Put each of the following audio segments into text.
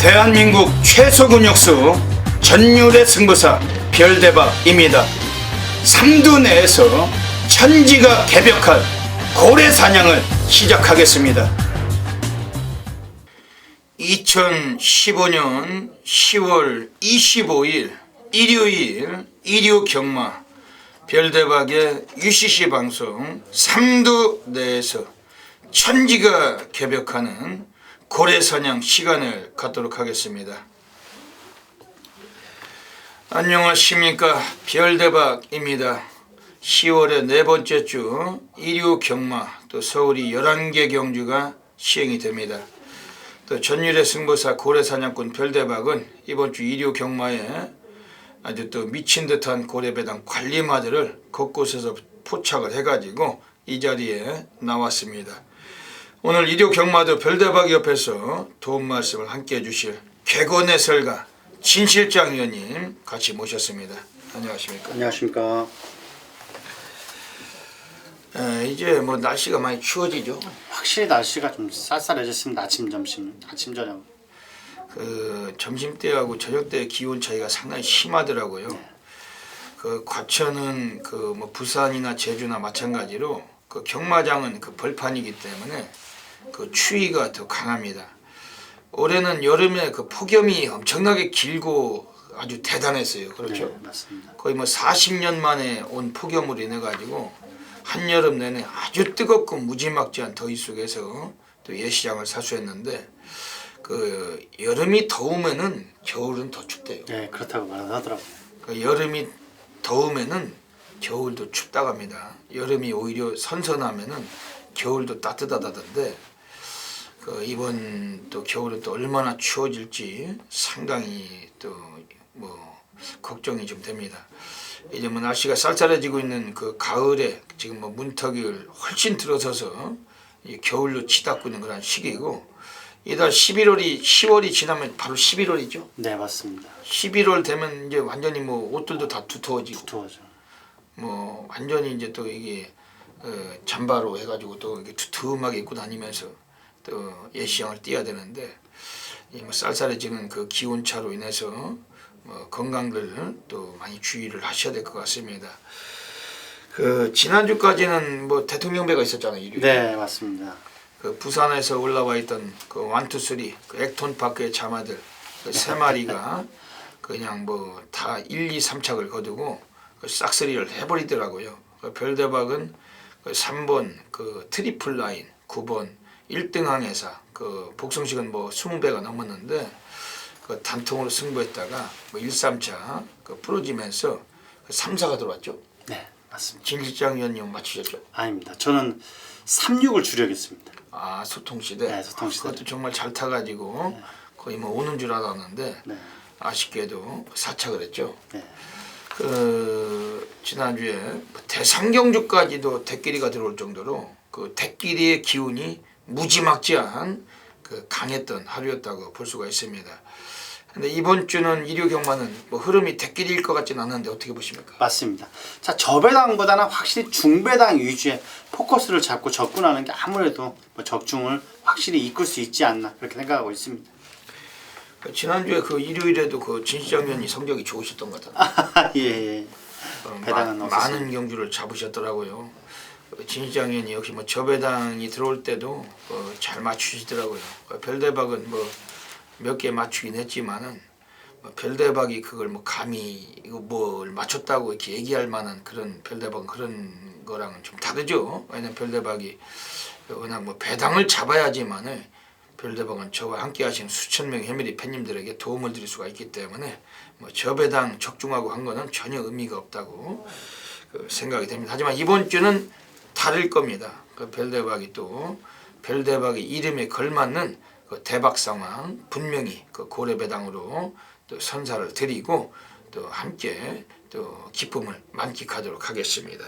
대한민국 최소 근육수 전율의 승부사 별대박입니다. 삼두 내에서 천지가 개벽한 고래 사냥을 시작하겠습니다. 2015년 10월 25일 일요일 일요경마 별대박의 UCC 방송 삼두 내에서 천지가 개벽하는 고래 사냥 시간을 갖도록 하겠습니다. 안녕하십니까, 별대박입니다. 10월의 네 번째 주 일요 경마, 또 서울이 11개 경주가 시행이 됩니다. 또 전율의 승부사 고래사냥꾼 별대박은 이번 주 일요 경마에 아주 또 미친 듯한 고래배당 관리마들을 곳곳에서 포착을 해가지고 이 자리에 나왔습니다. 오늘 일요 경마도 별대박 옆에서 도움 말씀을 함께 해주실 객원의 설가 진 실장 위원님 같이 모셨습니다. 안녕하십니까? 안녕하십니까? 이제 뭐 날씨가 많이 추워지죠. 확실히 날씨가 좀 쌀쌀해졌습니다. 아침, 점심, 아침, 저녁. 그 점심 때하고 저녁 때 기온 차이가 상당히 심하더라고요. 네. 그 과천은 그 뭐 부산이나 제주나 마찬가지로 그 경마장은 그 벌판이기 때문에 그 추위가 더 강합니다. 올해는 여름에 그 폭염이 엄청나게 길고 아주 대단했어요. 그렇죠? 네, 맞습니다. 거의 뭐 40년 만에 온 폭염으로 인해 가지고 한여름 내내 아주 뜨겁고 무지막지한 더위 속에서 또 예시장을 사수했는데 그 여름이 더우면은 겨울은 더 춥대요. 네, 그렇다고 말하더라고요. 그 여름이 더우면은 겨울도 춥다고 합니다. 여름이 오히려 선선하면은 겨울도 따뜻하다던데 그 이번 또 겨울은 또 얼마나 추워질지 상당히 또 뭐 걱정이 좀 됩니다. 이제 뭐 날씨가 쌀쌀해지고 있는 그 가을에 지금 뭐 문턱을 훨씬 들어서서 이 겨울로 치닫고 있는 그런 시기이고 이달 10월이 지나면 바로 11월이죠. 네, 맞습니다. 11월 되면 이제 완전히 뭐 옷들도 다 두터워지고 두터워져. 뭐 완전히 이제 또 이게 잠바로 해가지고 또 이렇게 두툼하게 입고 다니면서 또 예시장을 띄어야 되는데 이 뭐 쌀쌀해지는 그 기온차로 인해서 뭐 건강들 또 많이 주의를 하셔야 될 것 같습니다. 그 지난주까지는 뭐 대통령배가 있었잖아요. 일요일. 네, 맞습니다. 그 부산에서 올라와 있던 그 원투쓰리 그 액톤파크의 자마들 그 세 마리가 그냥 뭐 다 1, 2, 3착을 거두고 그 싹쓸이를 해버리더라고요. 그 별대박은 그 3번 그 트리플 라인 9번 1등 항해사 그 복성식은 뭐 20배가 넘었는데 그 단통으로 승부했다가 뭐 1, 3차 그 부러지면서 그 3, 4가 들어왔죠. 네, 맞습니다. 진 실장 위원님 맞추셨죠? 아닙니다. 저는 36을 주력했습니다. 아, 소통시대. 네, 소통시대. 그것도 정말 잘 타가지고 네. 거의 뭐 오는 줄 알았는데 네. 아쉽게도 4착을 했죠. 네. 그 지난주에 대상경주까지도 대끼리가 들어올 정도로 그 대끼리의 기운이 무지막지한 그 강했던 하루였다고 볼 수가 있습니다. 근데 이번 주는 일요 경마는 뭐 흐름이 대끼리일 것 같지는 않은데 어떻게 보십니까? 맞습니다. 자, 저배당보다는 확실히 중배당 위주의 포커스를 잡고 접근하는 게 아무래도 뭐 적중을 확실히 이끌 수 있지 않나 그렇게 생각하고 있습니다. 지난주에 그 일요일에도 그 진시장 위원이 성적이 좋으셨던 것 같아요. 예. 배당은 많은 경주를 잡으셨더라고요. 진시장 위원이 역시 뭐 저배당이 들어올 때도 잘 맞추시더라고요. 별대박은 뭐 몇 개 맞추긴 했지만은 별대박이 그걸 뭐 감히 이거 뭘 맞췄다고 이렇게 얘기할 만한 그런 별대박은 그런 거랑은 좀 다르죠. 왜냐면 별대박이 워낙 뭐 배당을 잡아야지만은 별대박은 저와 함께 하시는 수천 명의 해밀리 팬님들에게 도움을 드릴 수가 있기 때문에 뭐 저배당 적중하고 한 거는 전혀 의미가 없다고 생각이 됩니다. 하지만 이번 주는 다를 겁니다. 그 별대박이 또 별대박의 이름에 걸맞는 그 대박 상황 분명히 그 고래배당으로 또 선사를 드리고 또 함께 또 기쁨을 만끽하도록 하겠습니다.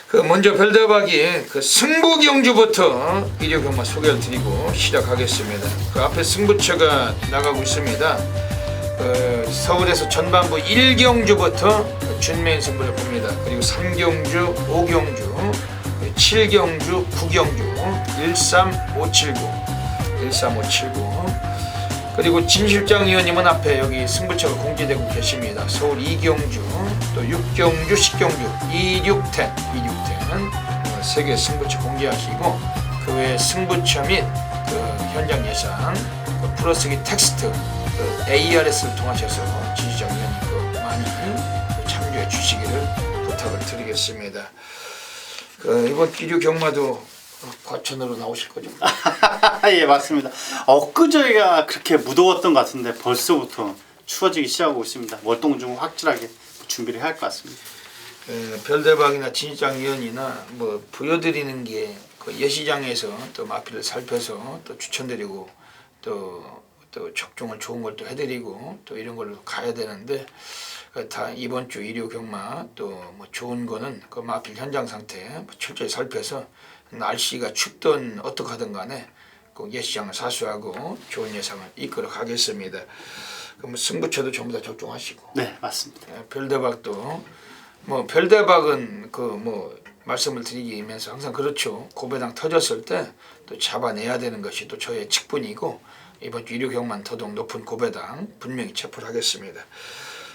그 먼저 별대박이 그 승부 경주부터 일요 경마 소개를 드리고 시작하겠습니다. 그 앞에 승부처가 나가고 있습니다. 서울에서 전반부 1경주부터 준매인 승부를 봅니다. 그리고 3경주, 5경주, 7경주, 9경주, 13579, 13579. 그리고 진 실장 위원님은 앞에 여기 승부처가 공개되고 계십니다. 서울 이경주, 또 6경주, 10경주, 2610 세 개 승부처 공개하시고 그 외에 승부처 및 그 현장 예상, 그 풀어쓰기 텍스트, 그 ARS를 통하셔서 진 실장 위원님 많이 참조해 주시기를 부탁을 드리겠습니다. 그 이번 기류 경마도 과천으로 나오실 거죠? 예, 맞습니다. 엊그저께가 그렇게 무더웠던 것 같은데 벌써부터 추워지기 시작하고 있습니다. 월동중 확실하게 준비를 해야 할 것 같습니다. 별대박이나 진실장 위원이나 뭐 보여드리는 게 그 예시장에서 또 마필을 살펴서 또 추천드리고 또 적중을 좋은 걸 또 해드리고 또 이런 걸로 가야 되는데 다 이번 주 일요 경마 또 뭐 좋은 거는 그 마필 현장 상태 철저히 살펴서 날씨가 춥든 어떻게 하든 간에 그 예시장을 사수하고 좋은 예상을 이끌어 가겠습니다. 그럼 승부처도 전부 다 적중하시고. 네, 맞습니다. 별대박도 뭐 별대박은 그 뭐 말씀을 드리면서 항상 그렇죠. 고배당 터졌을 때 또 잡아내야 되는 것이 또 저의 직분이고 이번 주 일요 경마는 더더욱 높은 고배당 분명히 체포를 하겠습니다.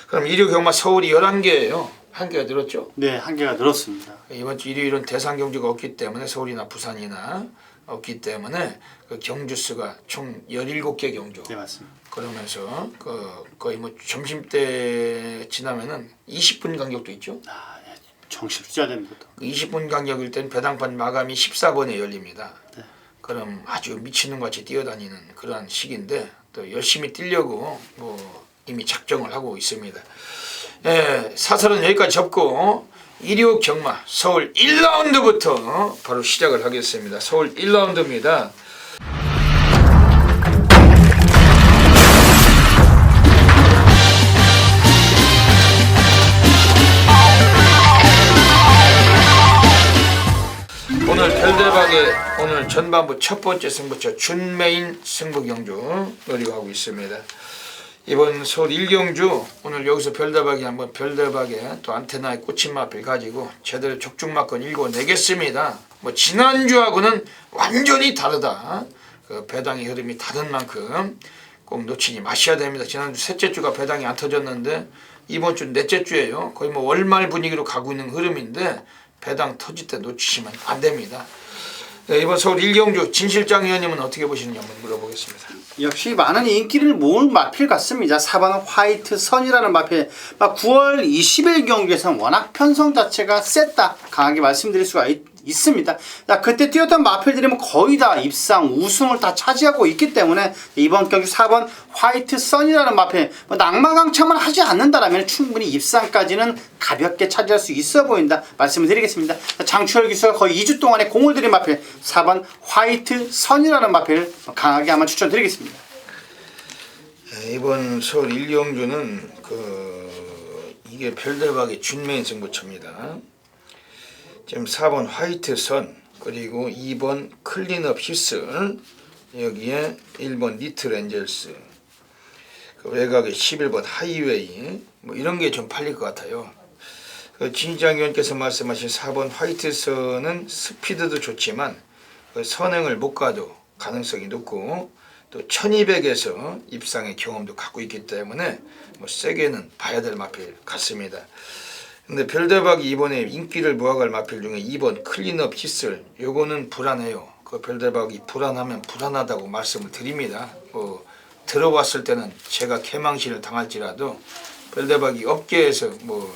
그럼 일요 경마 서울이 11개예요. 한 개가 늘었죠? 네, 한 개가 늘었습니다. 이번 주 일요일은 대상 경주가 없기 때문에 서울이나 부산이나 없기 때문에 그 경주 수가 총 17개 경주. 네, 맞습니다. 그러면서 그 거의 뭐 점심때 지나면은 20분 간격도 있죠. 예, 정신 투자야 됩니다. 그 20분 간격일 땐 배당판 마감이 14번에 열립니다. 네. 그럼 아주 미치는 것 같이 뛰어다니는 그러한 시기인데 또 열심히 뛰려고 뭐 이미 작정을 하고 있습니다. 예, 사설은 여기까지 접고 일요 경마 서울 1라운드부터 바로 시작을 하겠습니다. 서울 1라운드입니다. 오늘 별대박의 오늘 전반부 첫 번째 승부처 준메인 승부 경주 노리고 하고 있습니다. 이번 서울 1경주 오늘 여기서 별대박이 한번 별대박에 또 안테나에 꽂힌 마필 가지고 제대로 적중마건 읽어내겠습니다. 뭐 지난주하고는 완전히 다르다. 그 배당의 흐름이 다른 만큼 꼭 놓치지 마셔야 됩니다. 지난주 셋째 주가 배당이 안 터졌는데 이번 주 넷째 주예요. 거의 뭐 월말 분위기로 가고 있는 흐름인데 배당 터질 때 놓치시면 안 됩니다. 네, 이번 서울 1경주 진 실장 위원님은 어떻게 보시는지 한번 물어보겠습니다. 역시 많은 인기를 모은 마필 같습니다. 4번은 화이트 선이라는 마필. 9월 20일 경기에서는 워낙 편성 자체가 셌다. 강하게 말씀드릴 수가 있습니다. 그때 뛰었던 마필들이 거의 다 입상, 우승을 다 차지하고 있기 때문에 이번 경기 4번 화이트 선이라는 마필 낭만강창만 하지 않는다라면 충분히 입상까지는 가볍게 차지할 수 있어 보인다 말씀을 드리겠습니다. 장추열 기수가 거의 2주 동안에 공을 들인 마필 4번 화이트 선이라는 마필 강하게 한번 추천드리겠습니다. 네, 이번 서울 1경주는 이게 별대박의 준메인 승부처입니다. 지금 4번 화이트 선 그리고 2번 클린업 히슬 여기에 1번 리틀 엔젤스 그 외곽에 11번 하이웨이 뭐 이런 게 좀 팔릴 것 같아요. 그 진장 의원께서 말씀하신 4번 화이트 선은 스피드도 좋지만 그 선행을 못 가도 가능성이 높고 또 1200에서 입상의 경험도 갖고 있기 때문에 뭐 세게는 봐야 될 마필 같습니다. 근데 별대박이 이번에 인기를 모아갈 마필 중에 2번 클린업 히슬 요거는 불안해요. 그 별대박이 불안하면 불안하다고 말씀을 드립니다. 뭐 들어왔을 때는 제가 개망신을 당할지라도 별대박이 업계에서 뭐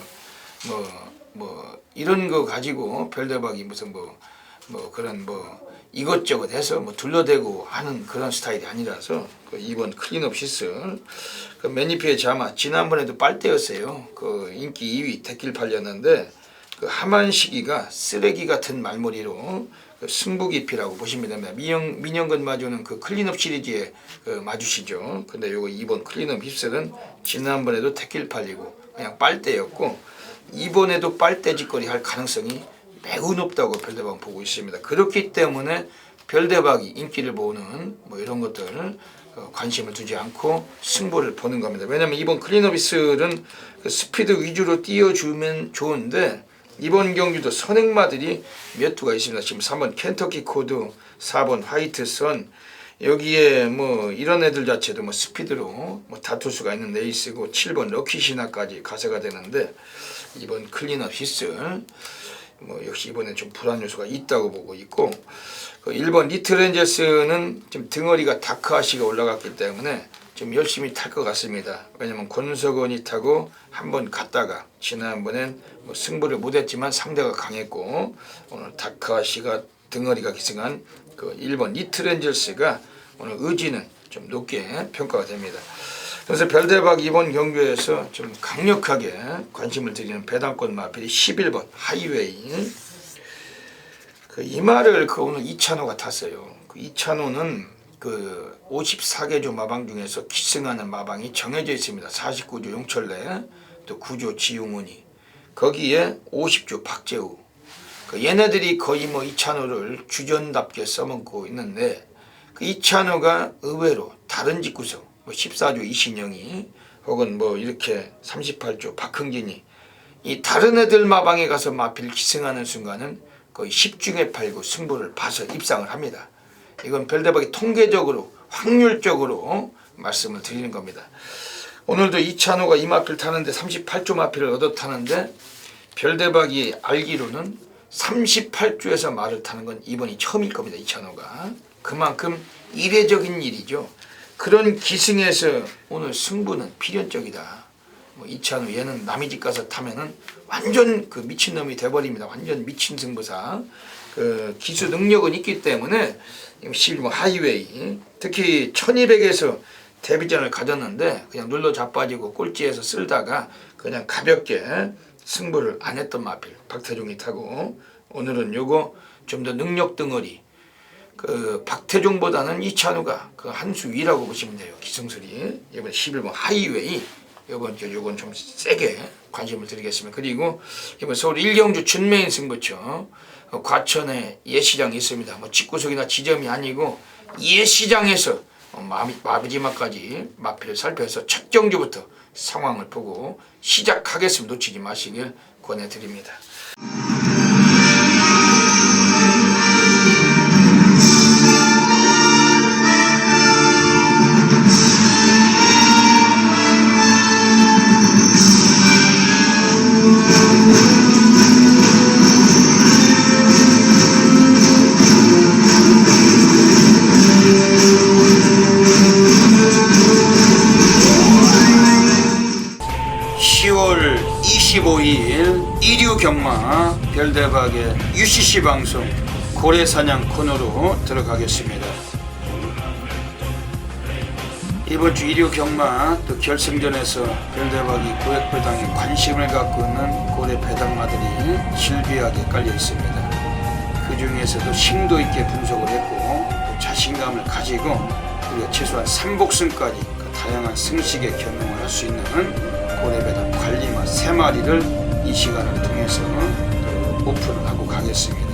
이런 거 가지고 별대박이 무슨 뭐 그런 이것저것 해서 둘러대고 하는 그런 스타일이 아니라서 그 2번 클린업 히슬 그 매니피의 자마 지난번에도 빨대였어요. 그 인기 2위 대길 팔렸는데 그 하만시기가 쓰레기 같은 말머리로 그 승부기피라고 보시면 됩니다. 민영근 마주는 그 클린업 시리즈에 그 마주시죠. 근데 요거 2번 클린업 히슬은 지난번에도 대길 팔리고 그냥 빨대였고 이번에도 빨대짓거리 할 가능성이 매우 높다고 별대박 보고 있습니다. 그렇기 때문에 별대박이 인기를 모으는 뭐 이런 것들 관심을 두지 않고 승부를 보는 겁니다. 왜냐하면 이번 클린업 히슬은 그 스피드 위주로 띄워주면 좋은데 이번 경기도 선행마들이 몇 두가 있습니다. 지금 3번 켄터키 코드, 4번 화이트 선, 여기에 뭐 이런 애들 자체도 뭐 스피드로 뭐 다툴 수가 있는 레이스고 7번 럭키시나까지 가세가 되는데 이번 클린업 히슬 뭐 역시 이번에 좀 불안 요소가 있다고 보고 있고 그 1번 리틀엔젤스는 좀 등어리가 다크아시가 올라갔기 때문에 좀 열심히 탈 것 같습니다. 왜냐면 권석원이 타고 한번 갔다가 지난번엔 뭐 승부를 못했지만 상대가 강했고 오늘 다크아시가 등어리가 기승한 그 1번 리틀엔젤스가 오늘 의지는 좀 높게 평가가 됩니다. 그래서 별대박 이번 경주에서 좀 강력하게 관심을 드리는 배당권 마필이 11번 하이웨이. 그 이마를 그 오늘 이찬호가 탔어요. 그 이찬호는 그 54개조 마방 중에서 기승하는 마방이 정해져 있습니다. 49조 용철래, 또 9조 지용훈이, 거기에 50조 박재우. 그 얘네들이 거의 뭐 이찬호를 주전답게 써먹고 있는데 그 이찬호가 의외로 다른 직구석 뭐 14조 이신영이 혹은 뭐 이렇게 38조 박흥진이 이 다른 애들 마방에 가서 마필 기승하는 순간은 거의 10중에 8구 승부를 봐서 입상을 합니다. 이건 별대박이 통계적으로 확률적으로 말씀을 드리는 겁니다. 오늘도 이찬호가 이 마필 타는데 38조 마필을 얻어 타는데 별대박이 알기로는 38조에서 말을 타는 건 이번이 처음일 겁니다. 이찬호가. 그만큼 이례적인 일이죠. 그런 기승에서 오늘 승부는 필연적이다. 뭐 이찬호 얘는 남의 집 가서 타면은 완전 그 미친놈이 돼버립니다. 완전 미친 승부사. 그 기수 능력은 있기 때문에 11번 하이웨이 특히 1200에서 데뷔전을 가졌는데 그냥 눌러 자빠지고 꼴찌에서 쓸다가 그냥 가볍게 승부를 안 했던 마필 박태종이 타고 오늘은 요거 좀 더 능력 덩어리 그 박태종보다는 이찬호가 그 한 수 위라고 보시면 돼요. 기승술이 이번 11번 하이웨이 요건 좀 세게 관심을 드리겠습니다. 그리고 이번 서울 1경주 준메인 승부처 과천에 예시장이 있습니다. 뭐 직구석이나 지점이 아니고 예시장에서 마지막까지 마필을 살펴서 첫 경주부터 상황을 보고 시작하겠습니다. 놓치지 마시길 권해드립니다. 이류 경마 별대박의 UCC 방송 고래사냥 코너로 들어가겠습니다. 이번 주 이류 경마 또 결승전에서 별대박이 고액배당에 관심을 갖고 있는 고래 배당마들이 실비하게 깔려 있습니다. 그 중에서도 심도 있게 분석을 했고 또 자신감을 가지고 우리가 최소한 3복승까지 그 다양한 승식에 경영을 할 수 있는 고래 배당 관리마 3마리를 이 시간을 통해서 오픈하고 가겠습니다.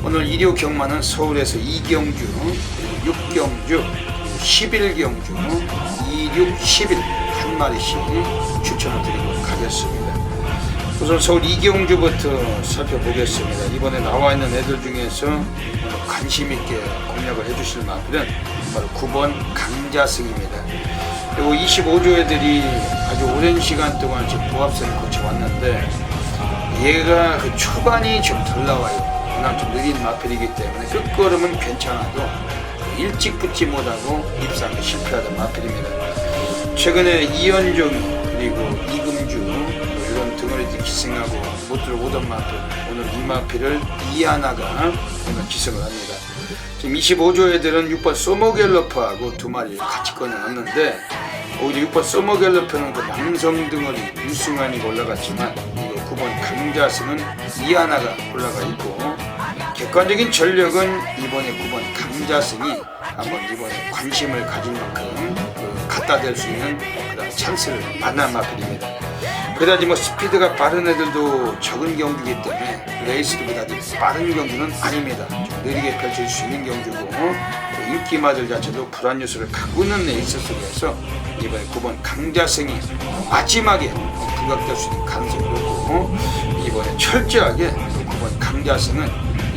오늘 일요 경마는 서울에서 2경주, 6경주, 11경주, 2, 6, 11 한 마리씩 추천을 드리고 가겠습니다. 우선 서울 2경주부터 살펴보겠습니다. 이번에 나와 있는 애들 중에서 관심 있게 공략을 해주실 마필은 바로 9번 강자승입니다. 그리고 25조 애들이 아주 오랜 시간 동안 지금 부합선을 거쳐왔는데 얘가 그 초반이 좀 덜 나와요. 워낙 좀 느린 마필이기 때문에 끝걸음은 괜찮아도 일찍 붙지 못하고 입상에 실패하던 마필입니다. 최근에 이현종이 그리고 이금주 이런 등어리들이 기승하고 못 들어오던 마필 오늘 이 마필을 이하나가 오늘 기승을 합니다. 지금 25조 애들은 6번 소모갤러프하고 두 마리를 같이 꺼내놨는데 오히려 6번 소모갤러프는 그 남성 등어리 유승환이 올라갔지만 이거 9번 강자승은 이하나가 올라가 있고 객관적인 전력은 이번에 9번 강자승이 한번 이번에 관심을 가질 만큼 갖다 댈 수 있는 그런 찬스를 만난 마필입니다. 그다지 뭐 스피드가 빠른 애들도 적은 경주이기 때문에 레이스도 그다지 빠른 경주는 아닙니다. 좀 느리게 펼칠 수 있는 경주고 인기마들 자체도 불안 요소를 갖고 있는 레이스 속에서 이번에 9번 강자승이 마지막에 부각될 수 있는 가능성이 높고 이번에 철저하게 9번 강자승은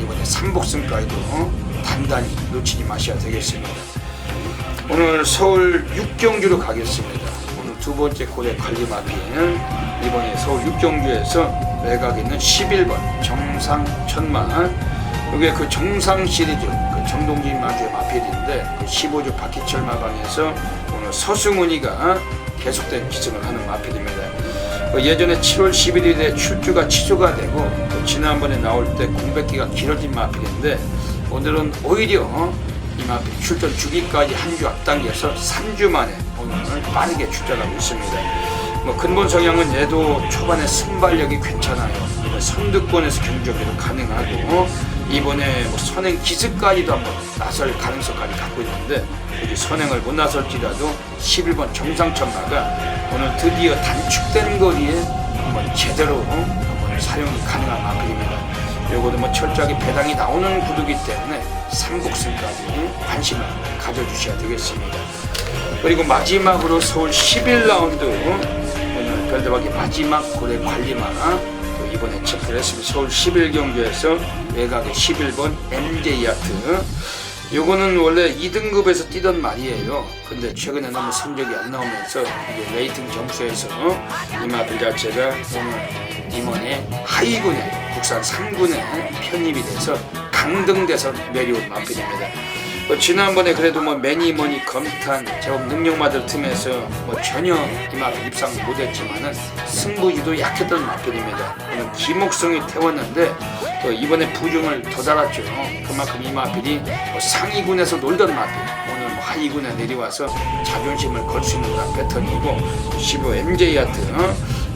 이번에 3복승까지도 단단히 놓치지 마셔야 되겠습니다. 오늘 서울 육경주로 가겠습니다. 오늘 두 번째 고래 관리마피는 이번에 서울 육경주에서 외곽에 있는 11번 정상천마. 이게 그 정상 시리즈 그 정동진 마주의 마필인데 그 15주 박희철 마방에서 오늘 서승훈이가 계속된 기승을 하는 마필입니다. 예전에 7월 11일에 출주가 취소가 되고 지난번에 나올 때 공백기가 길어진 마필인데 오늘은 오히려 이 마필 출전 주기까지 한 주 앞당겨서 3주 만에 오늘 빠르게 출전하고 있습니다. 근본 성향은 얘도 초반에 순발력이 괜찮아요. 선두권에서 경주하기도 가능하고 이번에 선행 기습까지도 한번 나설 가능성까지 갖고 있는데 여기 선행을 못 나설지라도 11번 정상천마가 오늘 드디어 단축된 거리에 한번 제대로 한번 사용이 가능한 마필입니다. 요거도 철저하게 배당이 나오는 구두기 때문에 3복승까지 관심을 가져주셔야 되겠습니다. 그리고 마지막으로 서울 11라운드 오늘 별대박의 마지막 고래 관리마 이번에 체크를 했습니다. 서울 11경주에서 외곽의 11번 MJ야트. 요거는 원래 2등급에서 뛰던 말이에요. 근데 최근에 너무 성적이 안 나오면서 이게 레이팅 점수에서 이 마필 자체가 오늘 임원의 하위군에 국산 3군에 편입이 돼서 강등돼서 내려온 마필입니다. 지난번에 그래도 매니머니 검탄 제법 능력마들 틈에서 전혀 이 마필 입상 못했지만은 승부지도 약했던 마필입니다. 오늘 김옥성이 태웠는데 또 이번에 부중을 더 달았죠. 그만큼 이 마필이 상위군에서 놀던 마필 오늘 하위군에 내려와서 자존심을 걸 수 있는 그런 패턴이고 15 MJ야트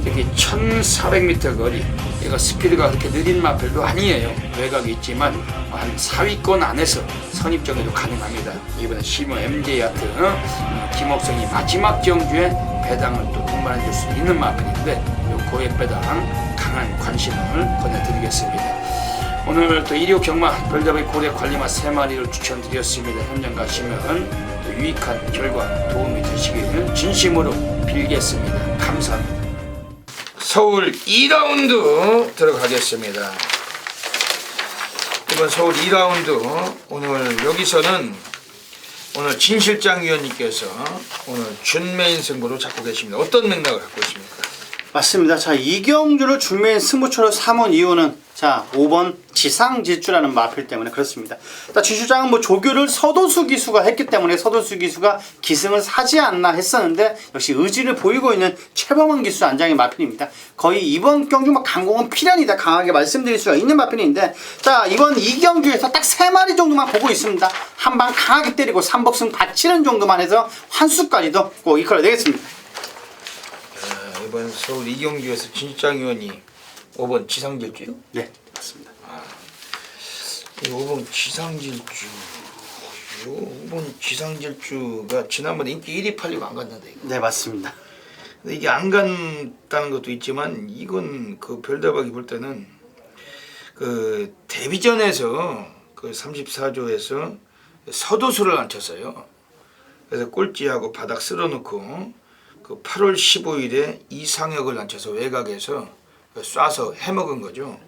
특히 1400m 거리 얘가 스피드가 그렇게 느린 마필도 아니에요. 외곽이 있지만 한 4위권 안에서 선입정에도 가능합니다. 이번에 15 MJ야트 김옥성이 마지막 경주에 배당을 또 동반해 줄 수 있는 마필인데 요 고액 배당 강한 관심을 권해드리겠습니다. 오늘 또 1호 경마 별다방의 고래 관리마 3마리를 추천드렸습니다. 현장 가시면 또 유익한 결과 도움이 되시길 진심으로 빌겠습니다. 감사합니다. 서울 2라운드 들어가겠습니다. 이번 서울 2라운드 오늘 여기서는 오늘 진 실장 위원님께서 오늘 준메인 승부로 잡고 계십니다. 어떤 맥락을 갖고 있습니까? 맞습니다. 자, 이경주를 준메인 승부처로 삼은 이유는 자 5번 지상질주라는 마필 때문에 그렇습니다. 자, 진 실장은 조교를 서도수 기수가 했기 때문에 서도수 기수가 기승을 사지 않나 했었는데 역시 의지를 보이고 있는 최범원 기수 안장의 마필입니다. 거의 이번 경주 강공은 필연이다 강하게 말씀드릴 수가 있는 마필인데 자 이번 이경주에서 딱 3마리 정도만 보고 있습니다. 한 방 강하게 때리고 3복승 받치는 정도만 해서 환수까지도 꼭 이끌어내겠습니다. 이번 서울 이경주에서 진 실장 위원이 5번 지상질주요? 네, 맞습니다. 5번 지상질주. 5번 지상질주가 지난번에 인기 1위 팔리고 안 갔는데. 네, 맞습니다. 근데 이게 안 간다는 것도 있지만 이건 그 별다방이 볼 때는 그 데뷔전에서 그 34조에서 서도수를 안 쳤어요. 그래서 꼴찌하고 바닥 쓸어놓고 그 8월 15일에 이상혁을 안 쳐서 외곽에서 쏴서 해먹은 거죠.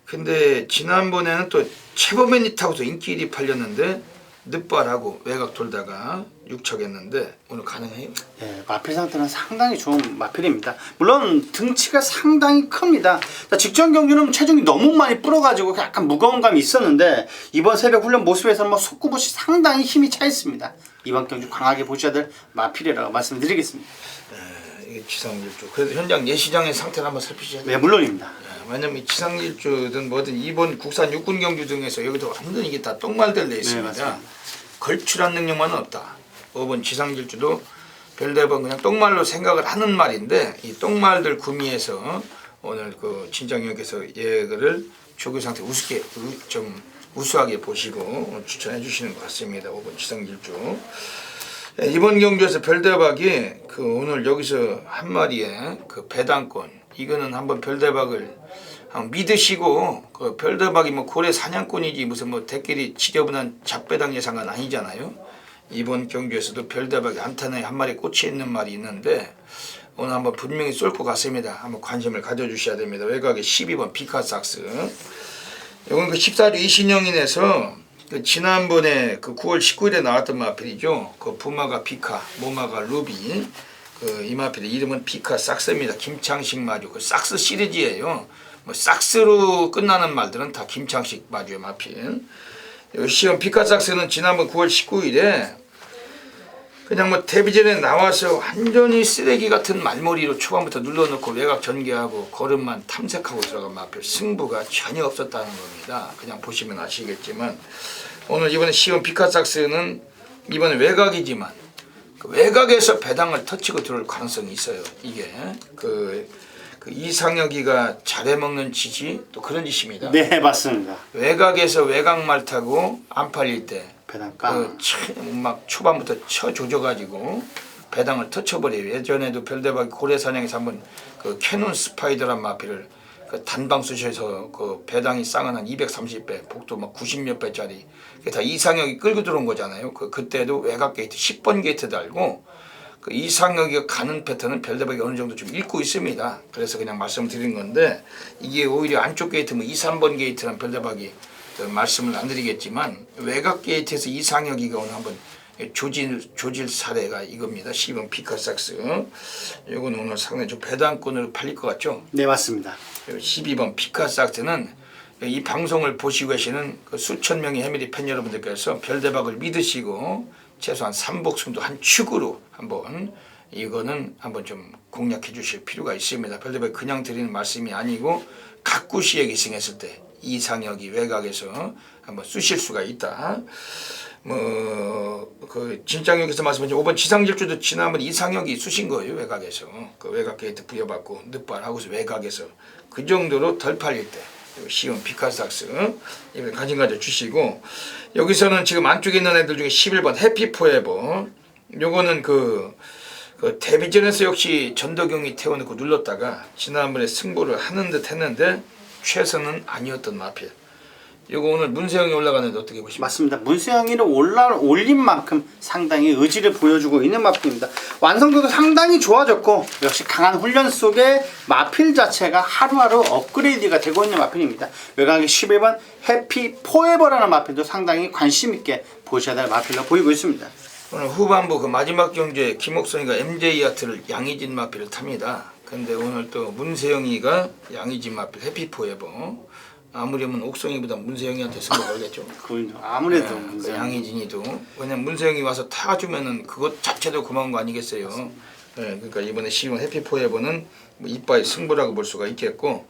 근데 지난번에는 또 최범현이 타고서 인기 1위 팔렸는데 늦발하고 외곽 돌다가 6척했는데 오늘 가능해요? 네, 마필 상태는 상당히 좋은 마필입니다. 물론 등치가 상당히 큽니다. 자, 직전 경주는 체중이 너무 많이 불어가지고 약간 무거운 감이 있었는데 이번 새벽 훈련 모습에서는 속구봇이 상당히 힘이 차 있습니다. 이번 경주 강하게 보셔야 될 마필이라고 말씀드리겠습니다. 이게 지상질주. 그래도 현장 예시장의 상태를 한번 살피셔야 돼요. 네, 물론입니다. 왜냐면 지상질주든 뭐든 이번 국산 육군 경주 등에서 여기도 완전 이게 다 똥말들 내 있습니다. 네, 걸출한 능력만은 없다. 5번 지상질주도 별대번 그냥 똥말로 생각을 하는 말인데 이 똥말들 구미에서 오늘 그 진장님께서 얘를 조교 상태 우습게 좀 우수하게 보시고 추천해 주시는 것 같습니다. 5번 지상질주. 이번 경주에서 별대박이 그 오늘 여기서 한 마리에 그 배당권 이거는 한번 별대박을 한번 믿으시고 그 별대박이 고래 사냥꾼이지 무슨 대끼리 지저분한 잡배당 예상은 아니잖아요. 이번 경주에서도 별대박이 안타나에 한 마리 꽂혀 있는 말이 있는데 오늘 한번 분명히 쏠 것 같습니다. 한번 관심을 가져주셔야 됩니다. 외곽에 12번 피카삭스. 이건 그 14주 이신영인에서 그 지난번에 그 9월 19일에 나왔던 마필이죠. 그 부마가 피카, 모마가 루비. 그 이 마필의 이름은 피카 삭스입니다. 김창식 마주. 그 삭스 시리즈예요. 뭐 삭스로 끝나는 말들은 다 김창식 마주의 마필. 이 시험 피카 삭스는 지난번 9월 19일에 그냥 뭐 텔레비전에 나와서 완전히 쓰레기 같은 말머리로 초반부터 눌러놓고 외곽 전개하고 걸음만 탐색하고 들어간 마필. 승부가 전혀 없었다는 겁니다. 그냥 보시면 아시겠지만 오늘 이번에 시험 피카삭스는 이번에 외곽이지만 그 외곽에서 배당을 터치고 들어올 가능성이 있어요. 이게 그 이상혁이가 잘해먹는 짓이 또 그런 짓입니다. 네, 맞습니다. 외곽에서 외곽말 타고 안 팔릴 때 배당 깡. 막 초반부터 쳐 조져가지고 배당을 터쳐버려요. 예전에도 별대박이 고래사냥에서 한번 그 캐논 스파이더란 마필을 그 단방 쑤셔서 그 배당이 쌍은 한 230배, 복도 막 90몇 배짜리. 그게 다 이상혁이 끌고 들어온 거잖아요. 그때도 외곽 게이트 10번 게이트 달고 그 이상혁이 가는 패턴은 별대박이 어느 정도 좀 읽고 있습니다. 그래서 그냥 말씀드린 건데 이게 오히려 안쪽 게이트 뭐 2, 3번 게이트란 별대박이 말씀을 안 드리겠지만 외곽 게이트에서 이상혁이가 오늘 한번 조질 사례가 이겁니다. 10번 피카삭스. 이건 오늘 상당히 좀 배당권으로 팔릴 것 같죠? 네, 맞습니다. 12번 피카삭스는 이 방송을 보시고 계시는 그 수천 명의 해밀리 팬 여러분들께서 별대박을 믿으시고 최소한 삼복승도 한 축으로 한번 이거는 한번 좀 공략해 주실 필요가 있습니다. 별대박이 그냥 드리는 말씀이 아니고 각구시에 기승했을 때 이상혁이 외곽에서 한번 쑤실 수가 있다. 그 진장역에서 말씀하신 5번 지상질주도 지난번 이상혁이 쑤신 거예요. 외곽에서 그 외곽 게이트 부여받고 늑발하고서 외곽에서 그 정도로 덜 팔릴 때 시온 피카삭스 이번에 가진 가져 주시고 여기서는 지금 안쪽에 있는 애들 중에 11번 해피포에버 요거는 그 데뷔전에서 역시 전덕용이 태워놓고 눌렀다가 지난번에 승부를 하는 듯 했는데 최선은 아니었던 마필. 이거 오늘 문세영이 올라가는데 어떻게 보십니까? 맞습니다. 문세영이를 올린 만큼 상당히 의지를 보여주고 있는 마필입니다. 완성도도 상당히 좋아졌고 역시 강한 훈련 속에 마필 자체가 하루하루 업그레이드가 되고 있는 마필입니다. 외곽의 11번 해피 포에버라는 마필도 상당히 관심 있게 보셔야 될 마필로 보이고 있습니다. 오늘 후반부 그 마지막 경주에 김옥선이가 MJ 아트를 양의진 마필을 탑니다. 근데 오늘 또 문세영이가 양의진 마필 해피 포에버. 아무리면 옥성이보다 문세영이한테 승부 걸겠죠. 아무래도 그 양희진이도 왜냐면 문세영이 와서 타주면은 그것 자체도 고마운 거 아니겠어요. 네, 그러니까 이번에 시원 해피포에버는 뭐 이빠이 승부라고 볼 수가 있겠고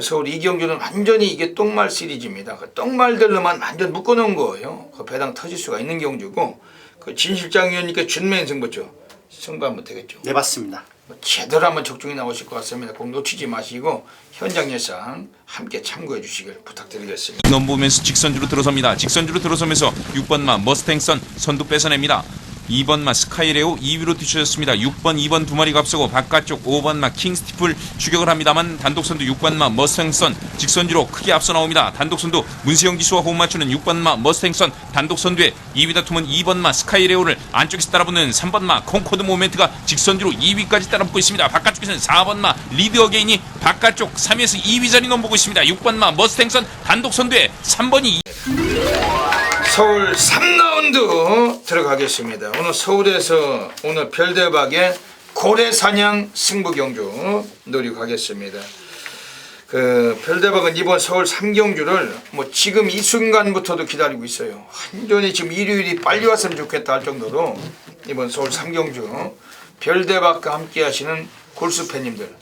서울 이경주는 완전히 이게 똥말 시리즈입니다. 그 똥말들로만 완전 묶어놓은 거예요. 그 배당 터질 수가 있는 경주고 그 진 실장 위원님께 준매인 승부죠. 승부하면 되겠죠. 네, 맞습니다. 제대로 한번 적중이 나오실 것 같습니다. 꼭 놓치지 마시고 현장 예상 함께 참고해 주시길 부탁드리겠습니다. 이놈 보면서 직선주로 들어섭니다. 직선주로 들어서면서 6번마 머스탱선 선두 뺏어냅니다. 2번마 스카이레오 2위로 뒤쳐졌습니다. 6번, 2번 두 마리가 앞서고 바깥쪽 5번마 킹스티플 추격을 합니다만 단독선두 6번마 머스탱선 직선주로 크게 앞서 나옵니다. 단독선두 문세영 기수와 호흡 맞추는 6번마 머스탱선 단독선두에 2위 다툼은 2번마 스카이레오를 안쪽에서 따라붙는 3번마 콩코드 모멘트가 직선주로 2위까지 따라붙고 있습니다. 바깥쪽에서는 4번마 리드 어게인이 바깥쪽 3위에서 2위 자리 넘보고 있습니다. 6번마 머스탱선 단독선두에 3번이 서울 3라운드 들어가겠습니다. 오늘 서울에서 오늘 별대박의 고래사냥 승부경주 노려가겠습니다. 그 별대박은 이번 서울 3경주를 뭐 지금 이 순간부터도 기다리고 있어요. 완전히 지금 일요일이 빨리 왔으면 좋겠다 할 정도로 이번 서울 3경주 별대박과 함께 하시는 골수 팬님들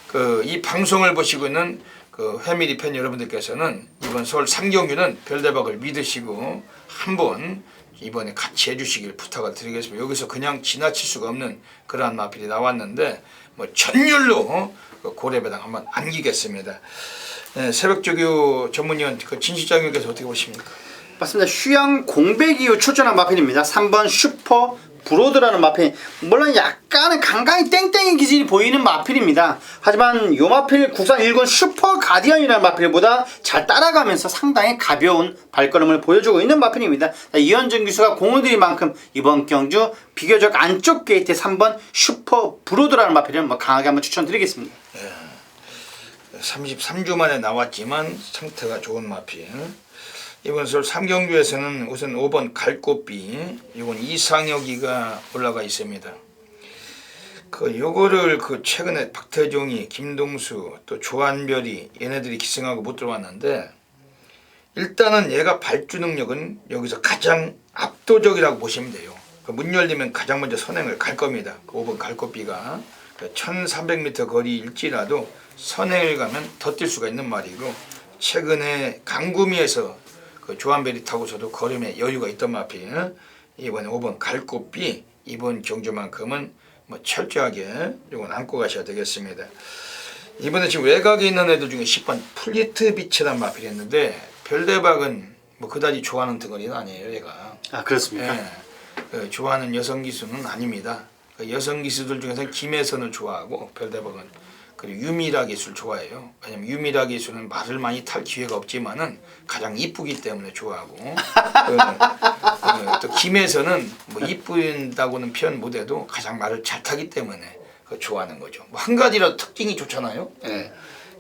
그 이 방송을 보시고 있는 그 해밀리 팬 여러분들께서는 이번 서울 3경주는 별대박을 믿으시고 한번 이번에 같이 해주시길 부탁을 드리겠습니다. 여기서 그냥 지나칠 수가 없는 그러한 마필이 나왔는데 뭐 전율로 그 고래배당 한번 안기겠습니다. 네, 새벽조교 전문위원 그 진실장님께서 어떻게 보십니까? 맞습니다. 휴양 공백 이후 출전한 마필입니다. 3번 슈퍼 브로드라는 마필, 물론 약간은 간간히 땡땡이 기질이 보이는 마필입니다. 하지만 요 마필 국산 1군 슈퍼 가디언이라는 마필보다 잘 따라가면서 상당히 가벼운 발걸음을 보여주고 있는 마필입니다. 이현정 기수가 공을 들인 만큼 이번 경주 비교적 안쪽 게이트 3번 슈퍼 브로드라는 마필을 뭐 강하게 한번 추천드리겠습니다. 33주 만에 나왔지만 상태가 좋은 마필. 이번 서울 삼경주에서는 우선 5번 갈꽃비, 이건 이상혁이가 올라가 있습니다. 요거를 최근에 박태종이, 김동수, 또 조한별이 얘네들이 기승하고 못 들어왔는데, 일단은 얘가 발주 능력은 여기서 가장 압도적이라고 보시면 돼요. 문 열리면 가장 먼저 선행을 갈 겁니다. 5번 갈꽃비가 1300m 거리일지라도 선행을 가면 더 뛸 수가 있는 말이고, 최근에 강구미에서 조한별이 타고서도 걸음에 여유가 있던 마필, 이번에 5번 갈꽃비, 이번 경주만큼은 철저하게 이건 안고 가셔야 되겠습니다. 이번에 지금 외곽에 있는 애들 중에 10번 플리트비치란 마필이 있는데, 별대박은 그다지 좋아하는 등어리는 아니에요, 얘가. 아, 그렇습니까? 예, 좋아하는 여성 기수는 아닙니다. 여성 기수들 중에서는 김혜선을 좋아하고, 별대박은 그리고 유미라 기수를 좋아해요. 왜냐면 유미라 기수는 말을 많이 탈 기회가 없지만은 가장 이쁘기 때문에 좋아하고, 또 김혜선은 이쁜다고는 표현 못해도 가장 말을 잘 타기 때문에 좋아하는 거죠. 한 가지라도 특징이 좋잖아요. 예.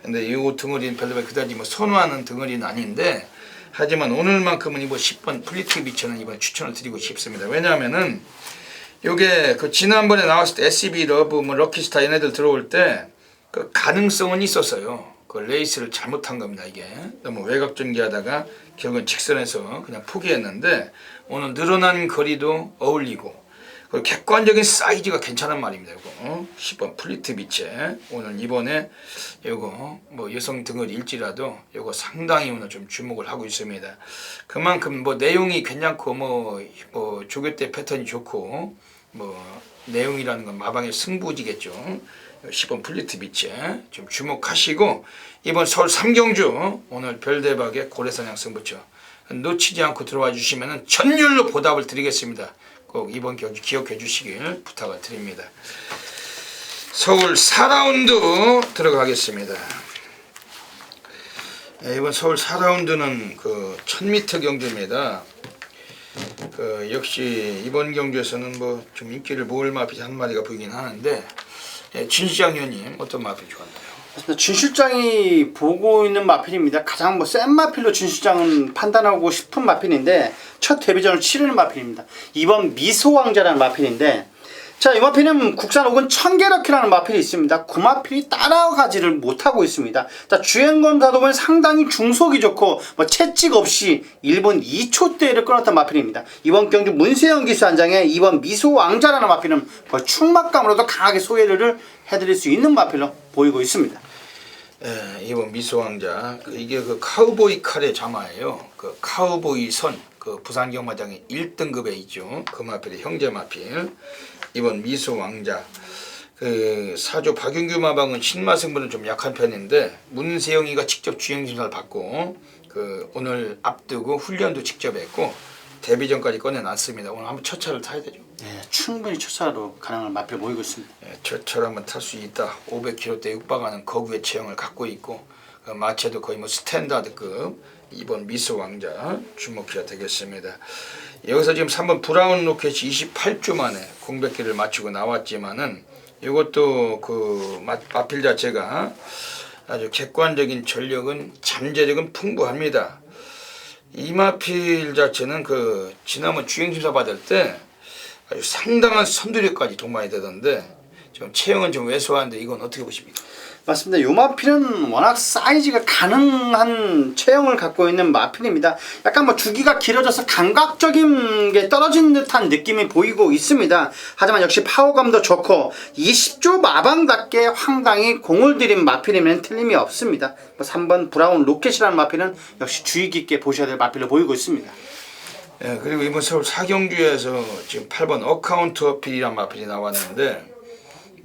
근데 이 등어리는 별로 그다지 선호하는 등어리는 아닌데, 하지만 오늘만큼은 이번 10번 플리트비치는 이번에 추천을 드리고 싶습니다. 왜냐하면은 요게 지난번에 나왔을 때 SB 러브, 럭키스타 얘네들 들어올 때 가능성은 있었어요. 레이스를 잘못한 겁니다. 이게 너무 외곽 전개하다가 결국은 직선에서 그냥 포기했는데, 오늘 늘어난 거리도 어울리고 객관적인 사이즈가 괜찮은 말입니다. 이거 10번 플리트비체, 오늘 이번에 이거 여성 등어리일지라도 이거 상당히 오늘 좀 주목을 하고 있습니다. 그만큼 내용이 괜찮고 조교대 패턴이 좋고 내용이라는 건 마방의 승부지겠죠. 10번 플리트비체 좀 주목하시고, 이번 서울 삼경주 오늘 별대박의 고래사냥 승부처 놓치지 않고 들어와 주시면 전율로 보답을 드리겠습니다. 꼭 이번 경기 기억해 주시길 부탁을 드립니다. 서울 4라운드 들어가겠습니다. 이번 서울 4라운드는 1000m 경주입니다. 역시 이번 경주에서는 좀 인기를 모을 마필이 한 마리가 보이긴 하는데, 진 시장님 어떤 마필 좋았나요? 진 실장이 보고 있는 마필입니다. 가장 센 마필로 진 실장은 판단하고 싶은 마필인데, 첫 데뷔전을 치르는 마필입니다. 이번 미소왕자라는 마필인데, 자, 이 마필은 국산 혹은 청계럭키라는 마필이 있습니다. 그 마필이 따라가지를 못하고 있습니다. 자, 주행검사도 보면 상당히 중속이 좋고 채찍 없이 1분 2초대를 끊었던 마필입니다. 이번 경주 문세영 기수 한 장에 이번 미소왕자라는 마필은 충막감으로도 강하게 소개를 해드릴 수 있는 마필로 보이고 있습니다. 예, 이번 미소왕자, 이게 카우보이 칼의 자마예요. 카우보이 선, 부산 경마장의 1등급에 있죠. 그 마필이 형제 마필. 이번 미소왕자, 사조 박윤규 마방은 신마 승부는 좀 약한 편인데, 문세영이가 직접 주행심사를 받고 오늘 앞두고 훈련도 직접 했고 데뷔전까지 꺼내놨습니다. 오늘 한번 첫 차를 타야 되죠. 네, 충분히 첫 차로 가능한 마필 보이고 있습니다. 첫 차를 한번 탈 수 있다. 500km대 육박하는 거구의 체형을 갖고 있고, 마체도 거의 스탠다드급. 이번 미소왕자 주목해야 되겠습니다. 여기서 지금 3번 브라운 로켓이 28주 만에 공백기를 마치고 나왔지만은, 이것도 마필 자체가 아주 객관적인 전력은, 잠재력은 풍부합니다. 이 마필 자체는 지난번 주행심사 받을 때 아주 상당한 선두력까지 동반이 되던데, 지금 체형은 좀 왜소한데 이건 어떻게 보십니까? 맞습니다. 이 마필은 워낙 사이즈가 가능한 체형을 갖고 있는 마필입니다. 약간 주기가 길어져서 감각적인 게 떨어진 듯한 느낌이 보이고 있습니다. 하지만 역시 파워감도 좋고 20조 마방답게 황당히 공을 들인 마필이면 틀림이 없습니다. 3번 브라운 로켓이라는 마필은 역시 주의 깊게 보셔야 될 마필로 보이고 있습니다. 예, 그리고 이번 서울 사경주에서 지금 8번 어카운트 어필이라는 마필이 나왔는데,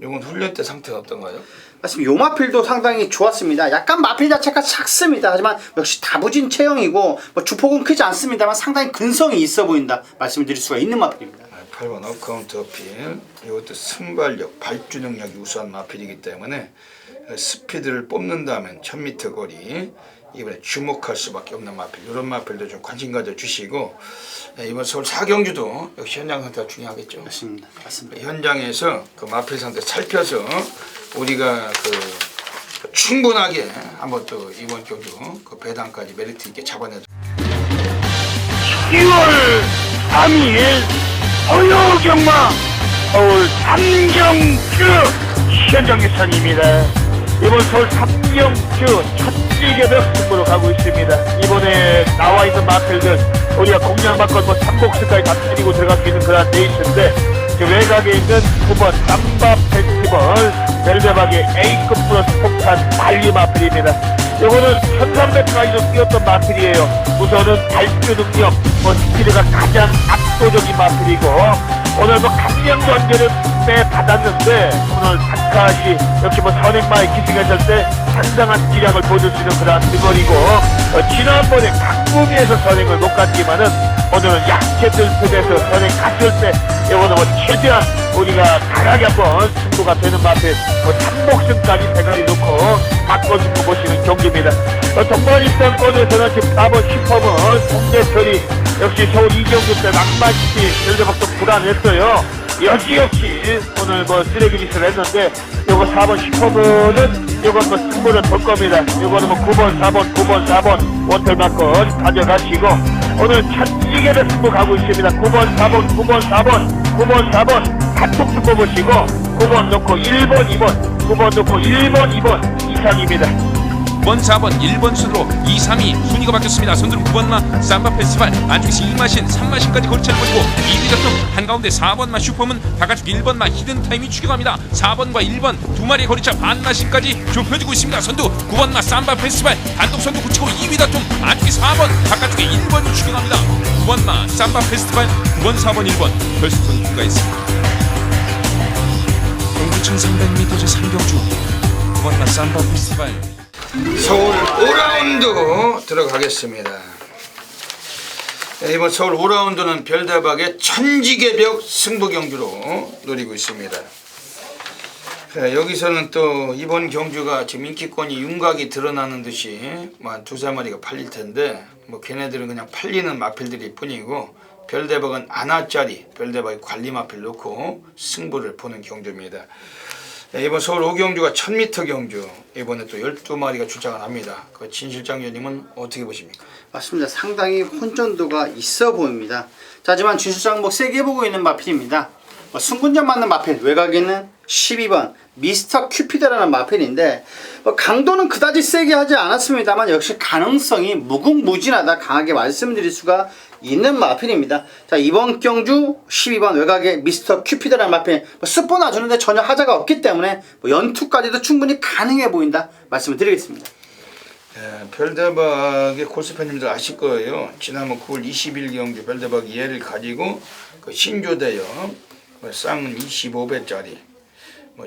이건 훈련 때 상태가 어떤가요? 맞습니다. 요 마필도 상당히 좋았습니다. 약간 마필 자체가 작습니다. 하지만 역시 다부진 체형이고 주폭은 크지 않습니다만 상당히 근성이 있어 보인다 말씀을 드릴 수가 있는 마필입니다. 8번 어카운트 어필, 이것도 순발력, 발주 능력이 우수한 마필이기 때문에 스피드를 뽑는다면 1000m 거리, 이번에 주목할 수밖에 없는 마필, 이런 마필도 좀 관심 가져 주시고, 이번 서울 사경주도 역시 현장 상태가 중요하겠죠. 맞습니다. 현장에서 마필 상태 살펴서 우리가 충분하게 한번 또 이번 경주 배당까지 메리트 있게 잡아내죠. 10월 3일 서유경마 서울 삼경주 현장 예상입니다. 이번 서울 삼경주 천지개벽 승부로 가고 있습니다. 이번에 나와 있는 마필들 우리가 공략받건 뭐 삼복승까지 다 때리고 들어갈 수 있는 그런 레이스인데 그 외곽에 있는 9번 삼바 페스티벌 벨베박의 A급 플러스 폭탄 달리 마필입니다. 요거는 1300까지도 뛰었던 마필이에요. 우선은 발주 능력, 스피드가 가장 압도적인 마필이고 오늘 감량 관계를 받았는데 오늘 단까지 역시 선행마의 기승했을 때 상당한 기량을 보여줄 수 있는 그런 등거리고 지난번에 강북에서 선행을 못 갔지만은 오늘은 약체들 편에서 선행 갔을 때 이거는 최대한 우리가 강하게 한번 승부가 되는 마필 3복승까지 대가리 놓고 바꿔주고 보시는 경기입니다. 동반 입상권에서는 지금 4번 슈퍼문 홍대철이 역시 서울 이경규 때 낭만시티 벨베박도 불안했어요. 여지없이 오늘 쓰레기 리스를 했는데 요거 4번 슈퍼문은 요건 승부를 볼 겁니다. 요거는 9번 4번 9번 4번 원털만권 가져가시고 오늘 천지개벽 승부 가고 있습니다. 9번 4번 9번 4번 9번 4번 단독 승부 보시고 9번 놓고 1번 2번 9번 놓고 1번 2번 이상입니다. 9번, 4번, 1번 순으로 2, 3위 순위가 바뀌었습니다. 선두는 9번마 삼바 페스티벌, 안쪽에서 2마신, 3마신까지 거리차를 벌이고 2위 작품 한가운데 4번마 슈퍼문, 바깥쪽 1번마 히든타임이 추격합니다. 4번과 1번 두 마리의 거리차 반마신까지 좁혀지고 있습니다. 선두 9번마 삼바 페스티벌 단독 선두 굳히고 2위 다툼 안쪽에 4번, 바깥쪽에 1번이 추격합니다. 9번마 삼바 페스티벌, 9번, 4번, 1번 결승선 통과했습니다. 동부층 300m 상경주 9번마 삼바 페스티벌 서울 5라운드 들어가겠습니다. 이번 서울 5라운드는 별대박의 천지개벽 승부 경주로 노리고 있습니다. 여기서는 또 이번 경주가 지금 인기권이 윤곽이 드러나는 듯이 한 두세 마리가 팔릴 텐데 걔네들은 그냥 팔리는 마필들일 뿐이고 별대박은 아나짜리 별대박의 관리 마필 놓고 승부를 보는 경주입니다. 이번 서울 5경주가 1000m 경주 이번에 또 12마리가 출장을 합니다. 진 실장님은 어떻게 보십니까? 맞습니다. 상당히 혼전도가 있어 보입니다. 자, 하지만 진 실장 세게 보고 있는 마필입니다. 승군전 맞는 마필 외곽에는 12번 미스터 큐피드라는 마필인데 강도는 그다지 세게 하지 않았습니다만 역시 가능성이 무궁무진하다 강하게 말씀드릴 수가 있는 마필입니다. 자, 이번 경주 12번 외곽에 미스터 큐피드라는 마필 스포 놔주는데 전혀 하자가 없기 때문에 연투까지도 충분히 가능해 보인다 말씀을 드리겠습니다. 별대박의 골스팬님들 아실 거예요. 지난번 9월 20일 경주 별대박이 얘를 가지고 신조대요 쌍은 25배짜리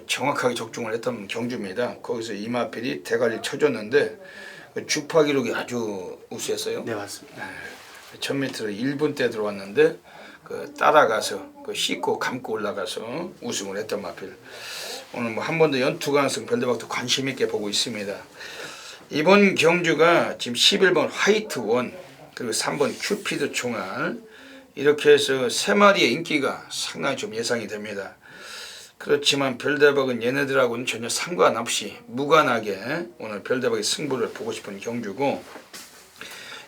정확하게 적중을 했던 경주입니다. 거기서 이 마필이 대가리를 쳐줬는데 주파 기록이 아주 우수했어요. 네, 맞습니다. 1000m를 1분 때 들어왔는데 따라가서 씻고 감고 올라가서 우승을 했던 마필. 오늘 한 번 더 연투 가능성 별대박도 관심 있게 보고 있습니다. 이번 경주가 지금 11번 화이트 원 그리고 3번 큐피드 총알 이렇게 해서 세 마리의 인기가 상당히 좀 예상이 됩니다. 그렇지만 별대박은 얘네들하고는 전혀 상관없이 무관하게 오늘 별대박의 승부를 보고 싶은 경주고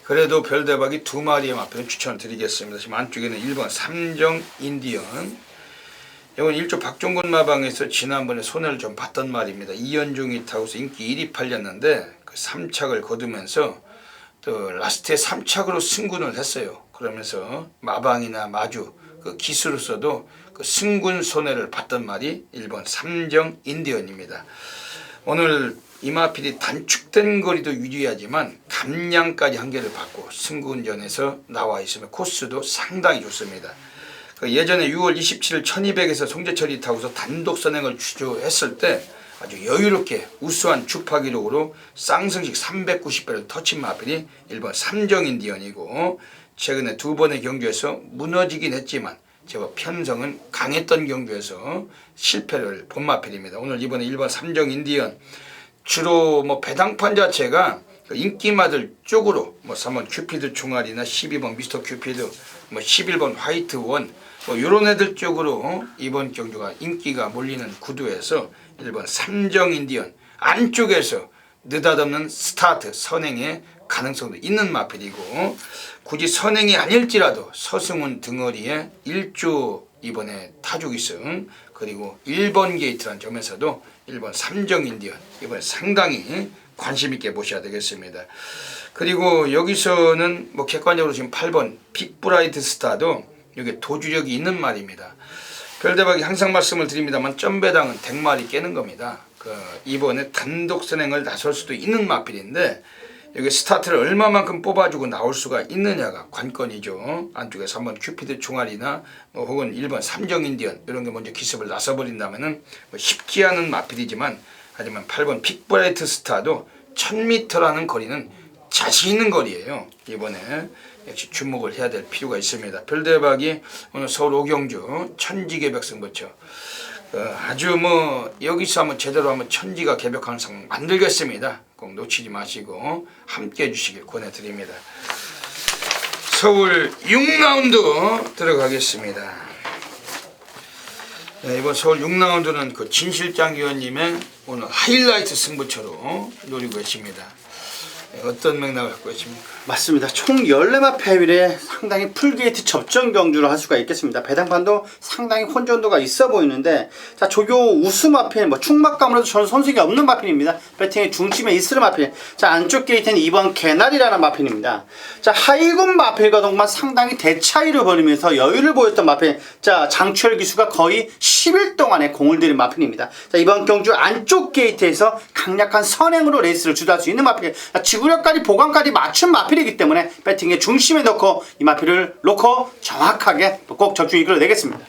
그래도 별대박이 두 마리의 마필은 추천을 드리겠습니다. 지금 안쪽에는 1번 삼정 인디언 이건 일조 박종근 마방에서 지난번에 손해를 좀 봤던 말입니다. 이연중이 타고서 인기 1위 팔렸는데 그 3착을 거두면서 또 라스트에 3착으로 승군을 했어요. 그러면서 마방이나 마주 그 기수로서도 그 승군 손해를 봤던 말이 1번 삼정 인디언입니다. 오늘 이마필이 단축된 거리도 유리하지만 감량까지 한 개를 받고 승군전에서 나와 있으면 코스도 상당히 좋습니다. 예전에 6월 27일 1200에서 송재철이 타고서 단독 선행을 주조했을 때 아주 여유롭게 우수한 주파 기록으로 쌍승식 390배를 터친 마필이 1번 삼정인디언이고 최근에 두 번의 경주에서 무너지긴 했지만 제법 편성은 강했던 경주에서 실패를 본 마필입니다. 오늘 이번에 1번 삼정인디언 주로 배당판 자체가 인기마들 쪽으로 3번 큐피드 총알이나 12번 미스터 큐피드 11번 화이트 원 요런 애들 쪽으로 이번 경주가 인기가 몰리는 구도에서 1번 삼정 인디언 안쪽에서 느닷없는 스타트 선행에 가능성도 있는 마필이고 굳이 선행이 아닐지라도 서승훈 등어리에 1조 이번에 타주기승 그리고 1번 게이트라는 점에서도 1번 삼정인디언 이번에 상당히 관심 있게 보셔야 되겠습니다. 그리고 여기서는 뭐 객관적으로 지금 8번 빅브라이트 스타도 이게 도주력이 있는 말입니다. 별대박이 항상 말씀을 드립니다만 점배당은 덱말이 깨는 겁니다. 이번에 단독 선행을 나설 수도 있는 마필인데 여기 스타트를 얼마만큼 뽑아주고 나올 수가 있느냐가 관건이죠. 안쪽에서 한번 큐피드 총알이나 혹은 1번 삼정인디언 이런 게 먼저 기습을 나서버린다면은 뭐 쉽지 않은 마필이지만 하지만 8번 빅브라이트 스타도 1000m라는 거리는 자신 있는 거리예요. 이번에 역시 주목을 해야 될 필요가 있습니다. 별대박이 오늘 서울 오경주 천지개벽승부처 아주 뭐 여기서 한번 제대로 한번 천지가 개벽하는 상황 만들겠습니다. 꼭 놓치지 마시고 함께 해주시길 권해드립니다. 서울 6라운드 들어가겠습니다. 네, 이번 서울 6라운드는 그 진실장 위원님의 오늘 하이라이트 승부처로 노리고 계십니다. 어떤 맥락을 갖고 계십니까? 맞습니다. 총 14마 패율에 상당히 풀게이트 접전 경주를 할 수가 있겠습니다. 배당판도 상당히 혼전도가 있어 보이는데 자 조교 우수 마필 뭐 충막감으로도 저는 손색이 없는 마필입니다. 배팅의 중심에 있을 마필. 자 안쪽 게이트는 2번 개나리라는 마필입니다. 자 하이군 마필과 동반 상당히 대차이를 벌이면서 여유를 보였던 마필. 자 장철 기수가 거의 10일 동안에 공을 들인 마필입니다. 자 이번 경주 안쪽 게이트에서 강력한 선행으로 레이스를 주도할 수 있는 마필. 자, 지구력까지 보강까지 맞춘 마필이기 때문에 배팅의 중심에 넣고 이 마필을 놓고 정확하게 꼭 적중 이끌어내겠습니다.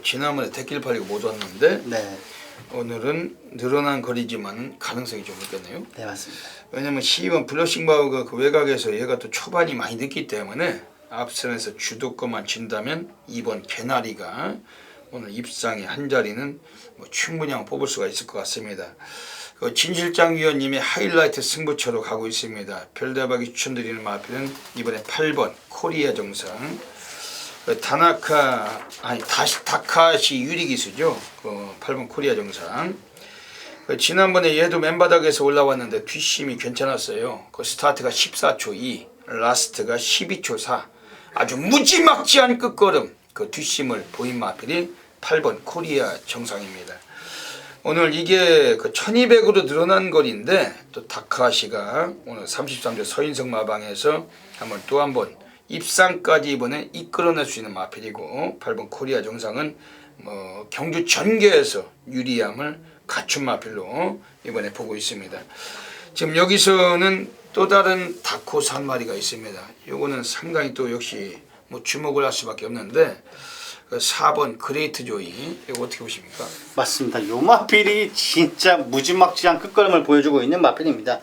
지난번에 대길 팔리고 못 왔는데 네, 오늘은 늘어난 거리지만 가능성이 좀 있겠네요. 네 맞습니다. 왜냐면 12번 블러싱바우가 그 외곽에서 얘가 또 초반이 많이 늦기 때문에 앞선에서 주도권만 진다면 2번 개나리가 오늘 입상의 한 자리는 뭐 충분히 한번 뽑을 수가 있을 것 같습니다. 그 진실장 위원님의 하이라이트 승부처로 가고 있습니다. 별대박이 추천드리는 마필은 이번에 8번 코리아 정상 다카시 유리기수죠. 그 8번 코리아 정상. 지난번에 얘도 맨바닥에서 올라왔는데 뒷심이 괜찮았어요. 그 스타트가 14초 2, 라스트가 12초 4. 아주 무지막지한 끝걸음 그 뒷심을 보인 마필이 8번 코리아 정상입니다. 오늘 이게 그 1200으로 늘어난 거리인데 또 다카시가 오늘 33조 서인성 마방에서 또 한번 입상까지 이번에 이끌어낼 수 있는 마필이고 8번 코리아 정상은 뭐 경주 전개에서 유리함을 갖춘 마필로 이번에 보고 있습니다. 지금 여기서는 또 다른 다코스 한 마리가 있습니다. 요거는 상당히 또 역시 뭐 주목을 할 수밖에 없는데 4번 그레이트 조이 이거 어떻게 보십니까? 맞습니다. 요 마필이 진짜 무지막지한 끝걸음을 보여주고 있는 마필입니다.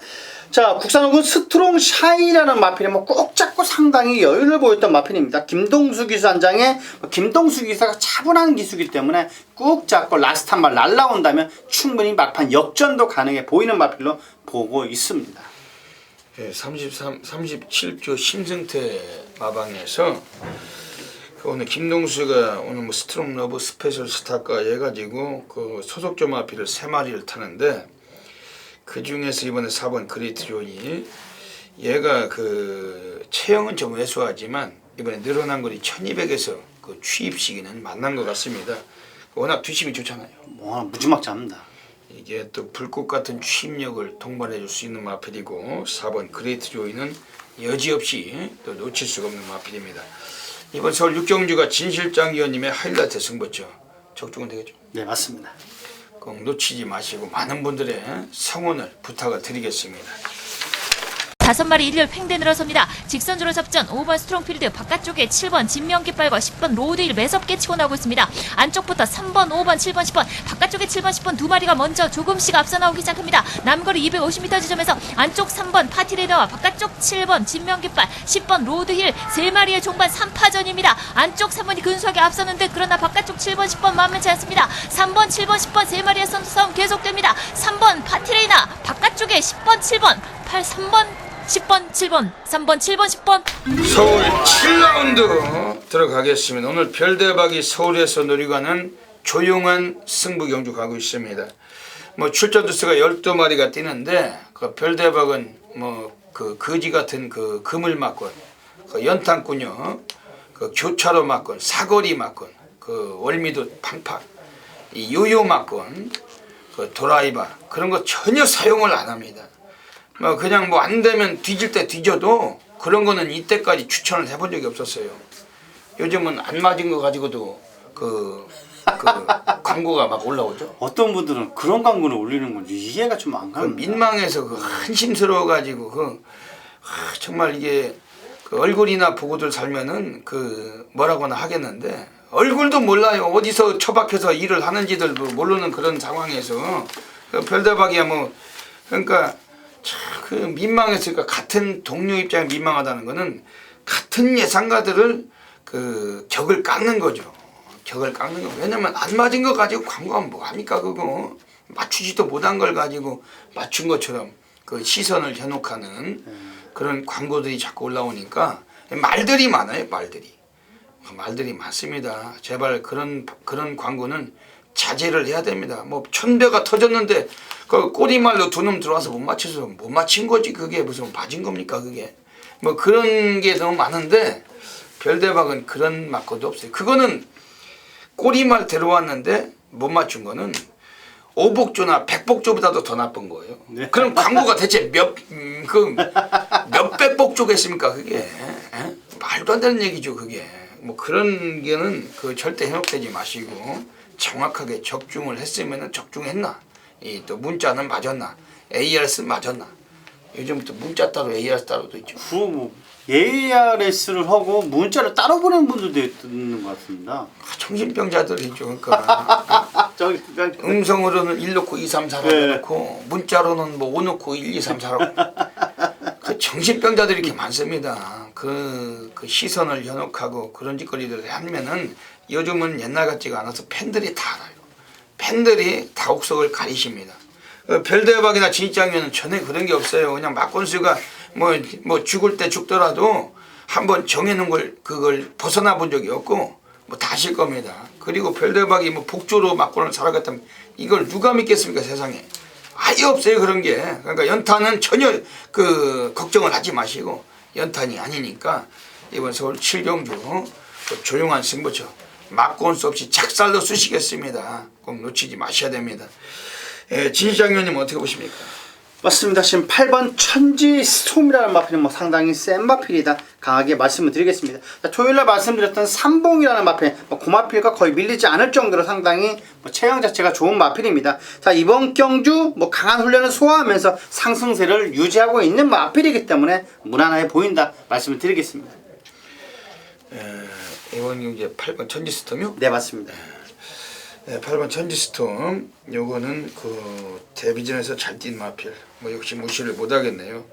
자 국산호군 스트롱 샤이라는 마필이 뭐 꼭 잡고 상당히 여유를 보였던 마필입니다. 김동수 기수 한 장에 김동수 기수가 차분한 기수이기 때문에 꾹 잡고 라스트 한 발 날라온다면 충분히 막판 역전도 가능해 보이는 마필로 보고 있습니다. 네, 37조 심승태 마방에서 오늘 김동수가 오늘 뭐 스트롱 러브 스페셜 스타까 해가지고 그 소속조 마필을 3마리를 타는데 그 중에서 이번에 4번 그레이트 조이 얘가 그 체형은 좀 왜소하지만 이번에 늘어난 거리 1200에서 그 취입 시기는 만난 것 같습니다. 워낙 뒷심이 좋잖아요. 뭐 무지막지합니다. 이게 또 불꽃 같은 취입력을 동반해 줄 수 있는 마필이고 4번 그레이트 조이는 여지없이 또 놓칠 수가 없는 마필입니다. 이번 서울 육경주가 진실장 위원님의 하이라이트 승부처 적중은 되겠죠? 네 맞습니다. 꼭 놓치지 마시고 많은 분들의 성원을 부탁을 드리겠습니다. 5마리 일렬 팽대 늘어섭니다. 직선주로 접전 5번 스트롱필드 바깥쪽에 7번 진명깃발과 10번 로드힐 매섭게 치고 나오고 있습니다. 안쪽부터 3번, 5번, 7번, 10번 바깥쪽에 7번, 10번 두 마리가 먼저 조금씩 앞서 나오기 시작합니다. 남거리 250m 지점에서 안쪽 3번 파티레더와 바깥쪽 7번 진명깃발, 10번 로드힐 3마리의 종반 3파전입니다. 안쪽 3번이 근소하게 앞서는데 그러나 바깥쪽 7번, 10번 만만치 않습니다. 3번, 7번, 10번 3마리의 싸움 계속됩니다. 3번 파티레이나 바깥쪽에 10번, 7번 3번 10번, 7번, 3번, 7번, 10번 서울 7라운드 들어가겠습니다. 오늘 별대박이 서울에서 놀이가는 조용한 승부 경주 가고 있습니다. 뭐 출전 두수가 12마리가 뛰는데 그 별대박은 뭐 그 거지 같은 그 그물 막건, 그 연탄꾼요, 그 교차로 막건, 사거리 막건, 그 월미도 팡팡, 이 요요 막건, 그 도라이바 그런 거 전혀 사용을 안 합니다. 뭐 그냥 뭐 안 되면 뒤질 때 뒤져도 그런 거는 이때까지 추천을 해본 적이 없었어요. 요즘은 안 맞은 거 가지고도 그 광고가 막 올라오죠. 어떤 분들은 그런 광고를 올리는 건지 이해가 좀 안 그 갑니다. 민망해서 그 한심스러워 가지고 정말 이게 그 얼굴이나 보고들 살면은 그 뭐라고나 하겠는데 얼굴도 몰라요. 어디서 처박혀서 일을 하는지들도 모르는 그런 상황에서 그 별대박이야 뭐 그러니까 참 그 민망했으니까 같은 동료 입장에 민망하다는 거는 같은 예상가들을 그 격을 깎는 거죠. 격을 깎는 거. 왜냐면 안 맞은 거 가지고 광고하면 뭐 합니까 그거. 맞추지도 못한 걸 가지고 맞춘 것처럼 그 시선을 현혹하는 그런 광고들이 자꾸 올라오니까 말들이 많아요. 말들이 많습니다. 제발 그런 광고는 자제를 해야 됩니다. 뭐 천배가 터졌는데 그 꼬리말로 두 놈 들어와서 못 맞춰서 못 맞힌 거지. 그게 무슨 맞은 겁니까 그게. 뭐 그런 게 너무 많은데 별대박은 그런 막고도 없어요. 그거는 꼬리말 데려왔는데 못 맞춘 거는 오복조나 백복조보다도 더 나쁜 거예요. 네. 그럼 광고가 대체 몇백 복조겠습니까 그게. 에? 말도 안 되는 얘기죠 그게. 뭐 그런 게는 그 절대 현혹되지 마시고 정확하게 적중을 했으면은 적중했나, 이 또 문자는 맞았나, ARS 맞았나. 요즘부터 문자 따로 ARS 따로도 있죠. 그리고 뭐 ARS를 하고 문자를 따로 보내는 분들도 있는 것 같습니다. 정신병자들이죠. 그러니까 저기 음성으로는 1 놓고 2, 3, 4라고 네. 해놓고 문자로는 뭐 5 놓고 1, 2, 3, 4라고. 그 정신병자들이 이렇게 많습니다. 그 시선을 현혹하고 그런 짓거리들을 하면은 요즘은 옛날 같지가 않아서 팬들이 다 알아요. 팬들이 다 옥석을 가리십니다. 별대박이나 진입장면은 전혀 그런 게 없어요. 그냥 막건수가 뭐 죽을 때 죽더라도 한번 정해놓은 걸 그걸 벗어나 본 적이 없고 뭐 다 하실 겁니다. 그리고 별대박이 뭐 복조로 막건을 살아갔다면 이걸 누가 믿겠습니까 세상에. 아예 없어요 그런 게. 그러니까 연탄은 전혀 그 걱정을 하지 마시고 연탄이 아니니까 이번 서울 칠경주 조용한 승부처 막건 수 없이 작살로 쑤시겠습니다. 꼭 놓치지 마셔야 됩니다. 진시장님은 어떻게 보십니까? 맞습니다. 지금 8번 천지 스톰이라는 마필은 뭐 상당히 센 마필이다. 강하게 말씀을 드리겠습니다. 자, 토요일날 말씀드렸던 삼봉이라는 마필, 그 마필과 거의 밀리지 않을 정도로 상당히 체형 자체가 좋은 마필입니다. 자, 이번 경주 강한 훈련을 소화하면서 상승세를 유지하고 있는 마필이기 때문에 무난하게 보인다 말씀을 드리겠습니다. 이번 경주에 8번 천지스톰이요? 네, 맞습니다. 네, 8번 천지스톰 요거는 그 데뷔전에서 잘 뛴 마필 뭐 역시 무시를 못하겠네요.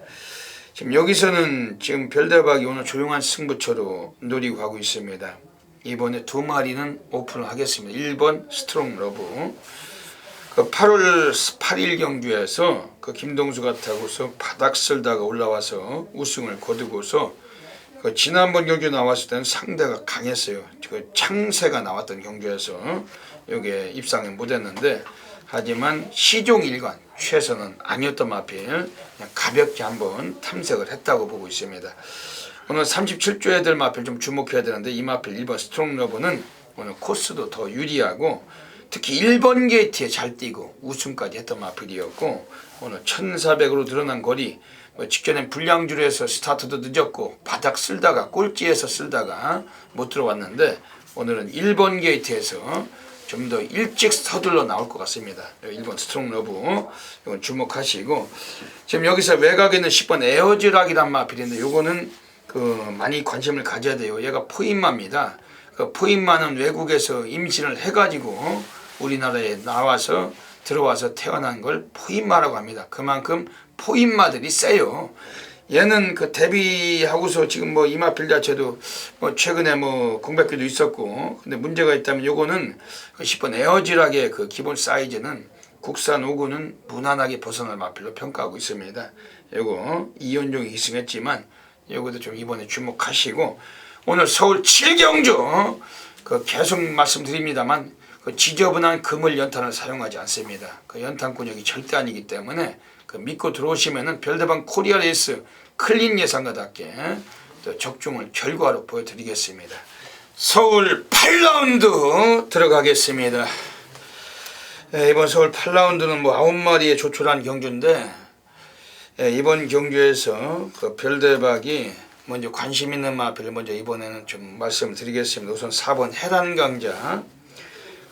지금 여기서는 지금 별대박이 오늘 조용한 승부처로 노리고 가고 있습니다. 이번에 두 마리는 오픈을 하겠습니다. 1번 스트롱 러브 그 8월 8일 경주에서 그 김동수가 타고서 바닥 쓸다가 올라와서 우승을 거두고서 그 지난번 경주 나왔을 때는 상대가 강했어요. 그 창세가 나왔던 경주에서 여기에 입상을 못했는데 하지만 시종일관 최선은 아니었던 마필 그냥 가볍게 한번 탐색을 했다고 보고 있습니다. 오늘 37조 애들 마필 좀 주목해야 되는데 이 마필 1번 스트롱 러브는 오늘 코스도 더 유리하고 특히 1번 게이트에 잘 뛰고 우승까지 했던 마필이었고 오늘 1400으로 늘어난 거리 직전엔 불량줄에서 스타트도 늦었고 바닥 쓸다가 꼴찌에서 쓸다가 못 들어왔는데 오늘은 1번 게이트에서 좀 더 일찍 서둘러 나올 것 같습니다. 1번 스트롱 러브 이건 주목하시고 지금 여기서 외곽에 있는 10번 에어즈락이란 마필인데 요거는 그 많이 관심을 가져야 돼요. 얘가 포인마입니다. 그 포인마는 외국에서 임신을 해가지고 우리나라에 나와서 들어와서 태어난 걸 포인마라고 합니다. 그만큼 포인마들이 세요. 얘는 그 데뷔하고서 지금 뭐 이마필 자체도 뭐 최근에 뭐 공백기도 있었고 근데 문제가 있다면 요거는 그 10번 에어지락의 그 기본 사이즈는 국산 5구는 무난하게 벗어날 마필로 평가하고 있습니다. 요거 이현종이 기승했지만 요것도 좀 이번에 주목하시고 오늘 서울 7경주 그 계속 말씀드립니다만 그 지저분한 그물 연탄을 사용하지 않습니다. 그 연탄 근육이 절대 아니기 때문에 그 믿고 들어오시면은 별대방 코리아 레이스 클린 예상과답게 또 적중을 결과로 보여드리겠습니다. 서울 8라운드 들어가겠습니다. 이번 서울 8라운드는 뭐 9마리의 조촐한 경주인데 이번 경주에서 그 별대박이 먼저 관심 있는 마필을 먼저 이번에는 좀 말씀을 드리겠습니다. 우선 4번 해란강자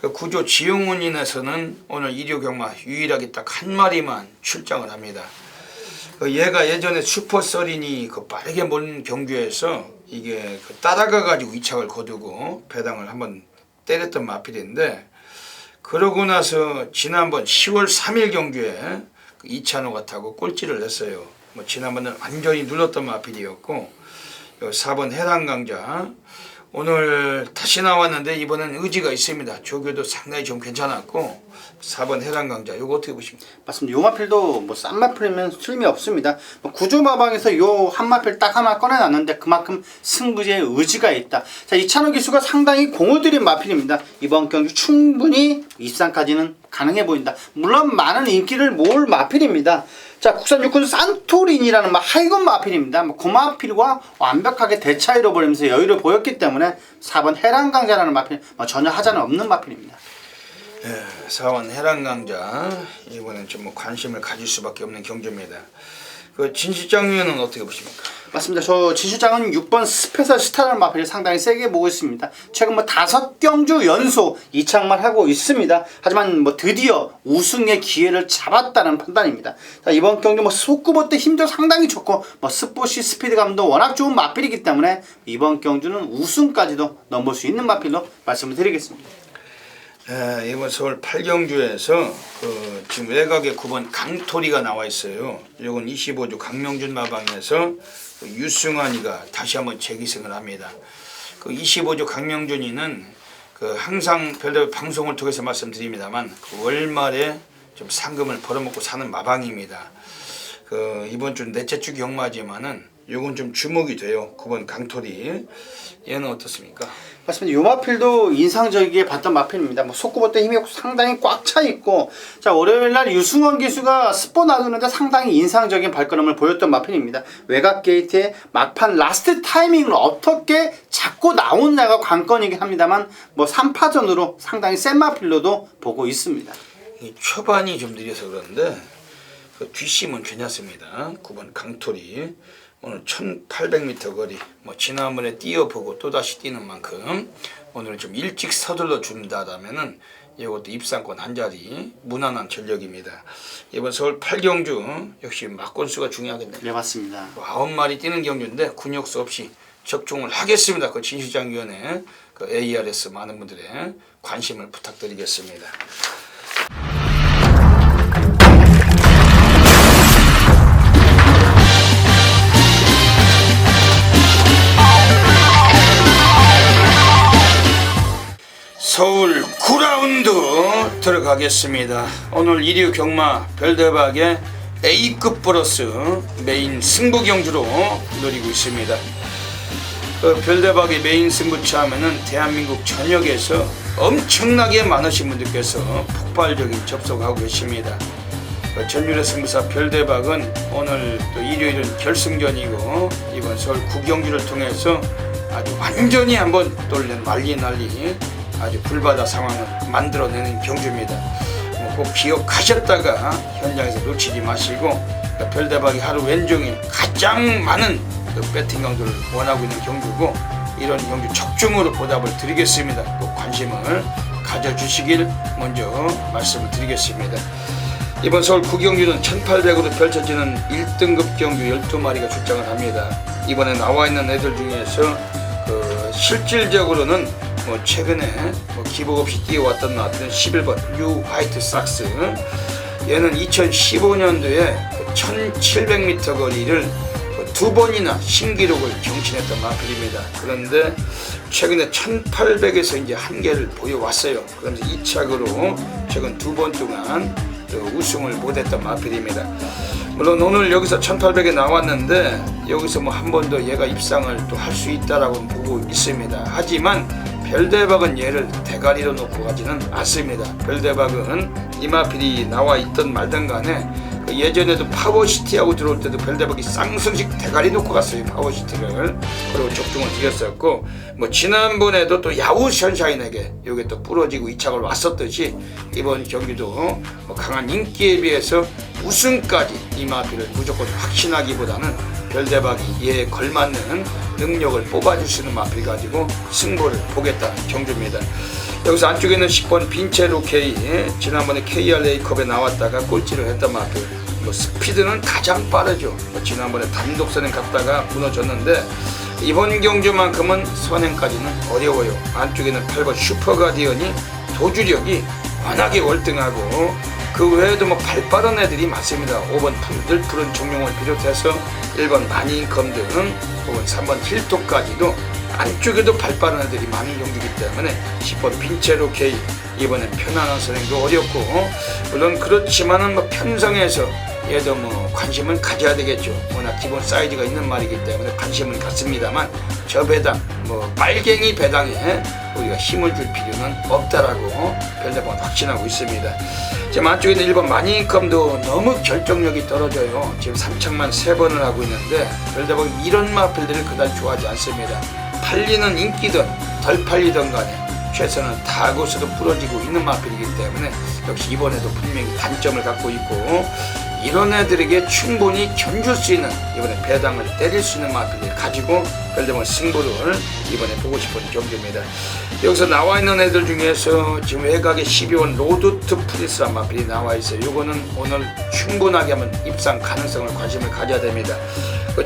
그 구조 지용운인에서는 오늘 일요경마 유일하게 딱 한 마리만 출장을 합니다. 얘가 예전에 슈퍼서린이 그 빠르게 몰는 경주에서 이게 그 따라가 가지고 이착을 거두고 배당을 한번 때렸던 마필인데 그러고 나서 지난번 10월 3일 경주에 그 이찬호가 타고 꼴찌를 했어요. 뭐 지난번은 완전히 눌렀던 마필이었고 4번 해란강자 오늘 다시 나왔는데 이번엔 의지가 있습니다. 조교도 상당히 좀 괜찮았고 4번 해란강자 요거 어떻게 보십니까? 맞습니다. 요 마필도 뭐 싼 마필이면 틀림이 없습니다. 뭐 구조마방에서 요 한 마필 딱 하나 꺼내놨는데 그만큼 승부에 의지가 있다. 자, 이찬호 기수가 상당히 공을 들인 마필입니다. 이번 경기 충분히 입상까지는 가능해 보인다. 물론 많은 인기를 모을 마필입니다. 자, 국산 육군 산토린이라는 하이건 마필입니다. 그 마필과 완벽하게 대차이로 벌리면서 여유를 보였기 때문에 4번 해란강자라는 마필 전혀 하자는 없는 마필입니다. 4번 해란강자 이번엔 좀 뭐 관심을 가질 수밖에 없는 경주입니다. 그 진실장면은 어떻게 보십니까? 맞습니다. 저 진실장은 6번 스페셜 스타라는 마필을 상당히 세게 보고 있습니다. 최근 5경주 연속 이착만 하고 있습니다. 하지만 드디어 우승의 기회를 잡았다는 판단입니다. 자, 이번 경주 속구보 때 힘도 상당히 좋고 스포시 스피드감도 워낙 좋은 마필이기 때문에 이번 경주는 우승까지도 넘볼 수 있는 마필로 말씀을 드리겠습니다. 이번 서울 8경주에서 지금 외곽에 9번 강토리가 나와 있어요. 이건 25주 강명준 마방에서 유승환이가 다시 한번 재기승을 합니다. 25주 강명준이는 항상 별도 방송을 통해서 말씀드립니다만 월말에 좀 상금을 벌어먹고 사는 마방입니다. 이번 주 넷째 주 경마지만은 요건 좀 주목이 돼요. 9번 강토리 얘는 어떻습니까? 맞습니다. 요 마필도 인상적이게 봤던 마필입니다. 속구보 때 힘이 상당히 꽉 차 있고, 자, 월요일날 유승원 기수가 스포 놔두는데 상당히 인상적인 발걸음을 보였던 마필입니다. 외곽 게이트의 막판 라스트 타이밍을 어떻게 잡고 나오느냐가 관건이긴 합니다만 3파전으로 상당히 센 마필로도 보고 있습니다. 초반이 좀 느려서 그런데 뒷심은 괜찮습니다. 9번 강토리 오늘 1800m 거리 지난번에 뛰어보고 또다시 뛰는 만큼 오늘은 좀 일찍 서둘러 준다라면은 이것도 입상권 한 자리 무난한 전력입니다. 이번 서울 8경주 역시 막권수가 중요하겠네요. 네, 맞습니다. 9마리 뛰는 경주인데 군역수 없이 적중을 하겠습니다. 진실장위원회 ARS 많은 분들의 관심을 부탁드리겠습니다. 서울 9라운드 들어가겠습니다. 오늘 1위 경마 별대박의 A급 플러스 메인 승부 경주로 노리고 있습니다. 별대박의 메인 승부차 하면은 대한민국 전역에서 엄청나게 많으신 분들께서 폭발적인 접속하고 계십니다. 전율의 승부사 별대박은 오늘 또 일요일은 결승전이고 이번 서울 9경주를 통해서 아주 완전히 한번 또 난리 아주 불바다 상황을 만들어내는 경주입니다. 꼭 기억하셨다가 현장에서 놓치지 마시고 별대박이 하루 왼종일 가장 많은 배팅 강도를 원하고 있는 경주고 이런 경주 적중으로 보답을 드리겠습니다. 꼭 관심을 가져주시길 먼저 말씀을 드리겠습니다. 이번 서울 9경주는 1800으로 펼쳐지는 1등급 경주 12마리가 출장을 합니다. 이번에 나와 있는 애들 중에서 실질적으로는 최근에 기복 없이 뛰어왔던 11번 뉴 화이트 삭스 얘는 2015년도에 1700m 거리를 2번이나 신기록을 경신했던 마필입니다. 그런데 최근에 1800에서 이제 한계를 보여왔어요. 그러면서 2착으로 최근 2번 동안 우승을 못했던 마필입니다. 물론 오늘 여기서 1800에 나왔는데 여기서 한 번 더 얘가 입상을 또 할 수 있다라고 보고 있습니다. 하지만 별대박은 얘를 대가리로 놓고 가지는 않습니다. 별대박은 이 마필이 나와 있던 말든 간에 그 예전에도 파워시티하고 들어올 때도 별대박이 쌍승식 대가리 놓고 갔어요. 파워시티를. 그리고 적중을 드렸었고, 뭐 지난번에도 또 야후 션샤인에게 이게 또 부러지고 이착을 왔었듯이 이번 경기도 뭐 강한 인기에 비해서 우승까지 이 마필을 무조건 확신하기보다는 별대박이 이에 걸맞는 능력을 뽑아줄 수 있는 마필 가지고 승부를 보겠다는 경주입니다. 여기서 안쪽에는 10번 빈체로 K, 지난번에 KRA컵에 나왔다가 꼴찌를 했던 마필. 뭐 스피드는 가장 빠르죠. 뭐 지난번에 단독 선행 갔다가 무너졌는데 이번 경주만큼은 선행까지는 어려워요. 안쪽에는 8번 슈퍼가디언이 도주력이 워낙에 월등하고 그 외에도 뭐 발빠른 애들이 많습니다. 5번 늘푸른 정용을 비롯해서 1번 마니인컴 등 혹은 3번 힐토까지도 안쪽에도 발빠른 애들이 많은 경기이기 때문에 10번 빈체로 K 이번엔 편안한 선행도 어렵고 물론 그렇지만은 뭐 편성에서 얘도 뭐 관심은 가져야 되겠죠. 워낙 기본 사이즈가 있는 말이기 때문에 관심은 갖습니다만 저 배당 뭐 빨갱이 배당에 우리가 힘을 줄 필요는 없다라고 별대박은 확신하고 있습니다. 지금 안쪽에 있는 1번 마니인컴도 너무 결정력이 떨어져요. 지금 3착만 3번을 하고 있는데 별대박은 이런 마필들을 그다지 좋아하지 않습니다. 팔리는 인기든 덜 팔리든 간에 최선을 다하고서도 부러지고 있는 마필이기 때문에 역시 이번에도 분명히 단점을 갖고 있고 이런 애들에게 충분히 견줄 수 있는 이번에 배당을 때릴 수 있는 마필을 가지고 별대박 승부를 이번에 보고 싶은 경기입니다. 여기서 나와 있는 애들 중에서 지금 외곽에 12원 로드투 프리스란 마필이 나와 있어요. 요거는 오늘 충분하게 한번 입상 가능성을 관심을 가져야 됩니다.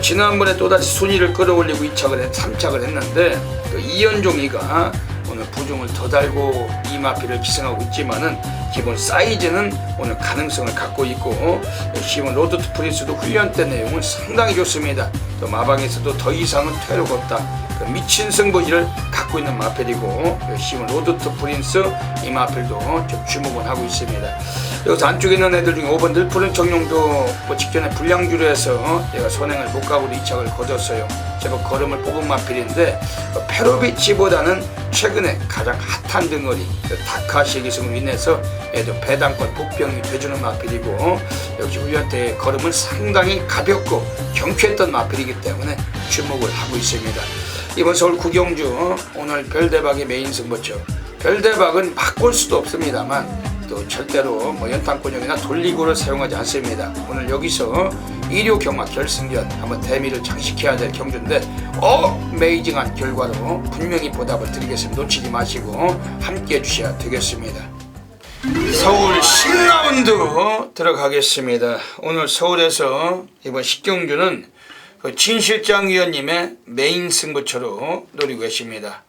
지난번에 또다시 순위를 끌어올리고 3착을 했는데 이연종이가 오늘 부종을 더 달고 이 마필을 기승하고 있지만은 기본 사이즈는 오늘 가능성을 갖고 있고 시몬 로드투 프린스도 훈련 때 내용은 상당히 좋습니다. 또 마방에서도 더 이상은 퇴로가 없다. 그 미친 승부지를 갖고 있는 마필이고 시몬 로드투 프린스 이 마필도 좀 주목을 하고 있습니다. 여기서 안쪽에 있는 애들 중에 5번 늘푸른 정용도 뭐 직전에 불량주로 해서 얘가 선행을 못 가고 이착을 거뒀어요. 제법 걸음을 뽑은 마필인데 페로비치보다는 최근에 가장 핫한 덩어리 다카시의 기승으로 인해서 얘도 배당권 복병이 돼주는 마필이고 역시 훈련 때 걸음은 상당히 가볍고 경쾌했던 마필이기 때문에 주목을 하고 있습니다. 이번 서울 구경주 오늘 별대박의 메인 승부처. 별대박은 바꿀 수도 없습니다만 또 절대로 뭐 연탄권역이나 돌리고를 사용하지 않습니다. 오늘 여기서 1호 경마 결승전 한번 대미를 장식해야 될 경주인데 어메이징한 결과로 분명히 보답을 드리겠습니다. 놓치지 마시고 함께 해주셔야 되겠습니다. 서울 10라운드 들어가겠습니다. 오늘 서울에서 이번 10경주는 진 실장 위원님의 메인 승부처로 노리고 계십니다.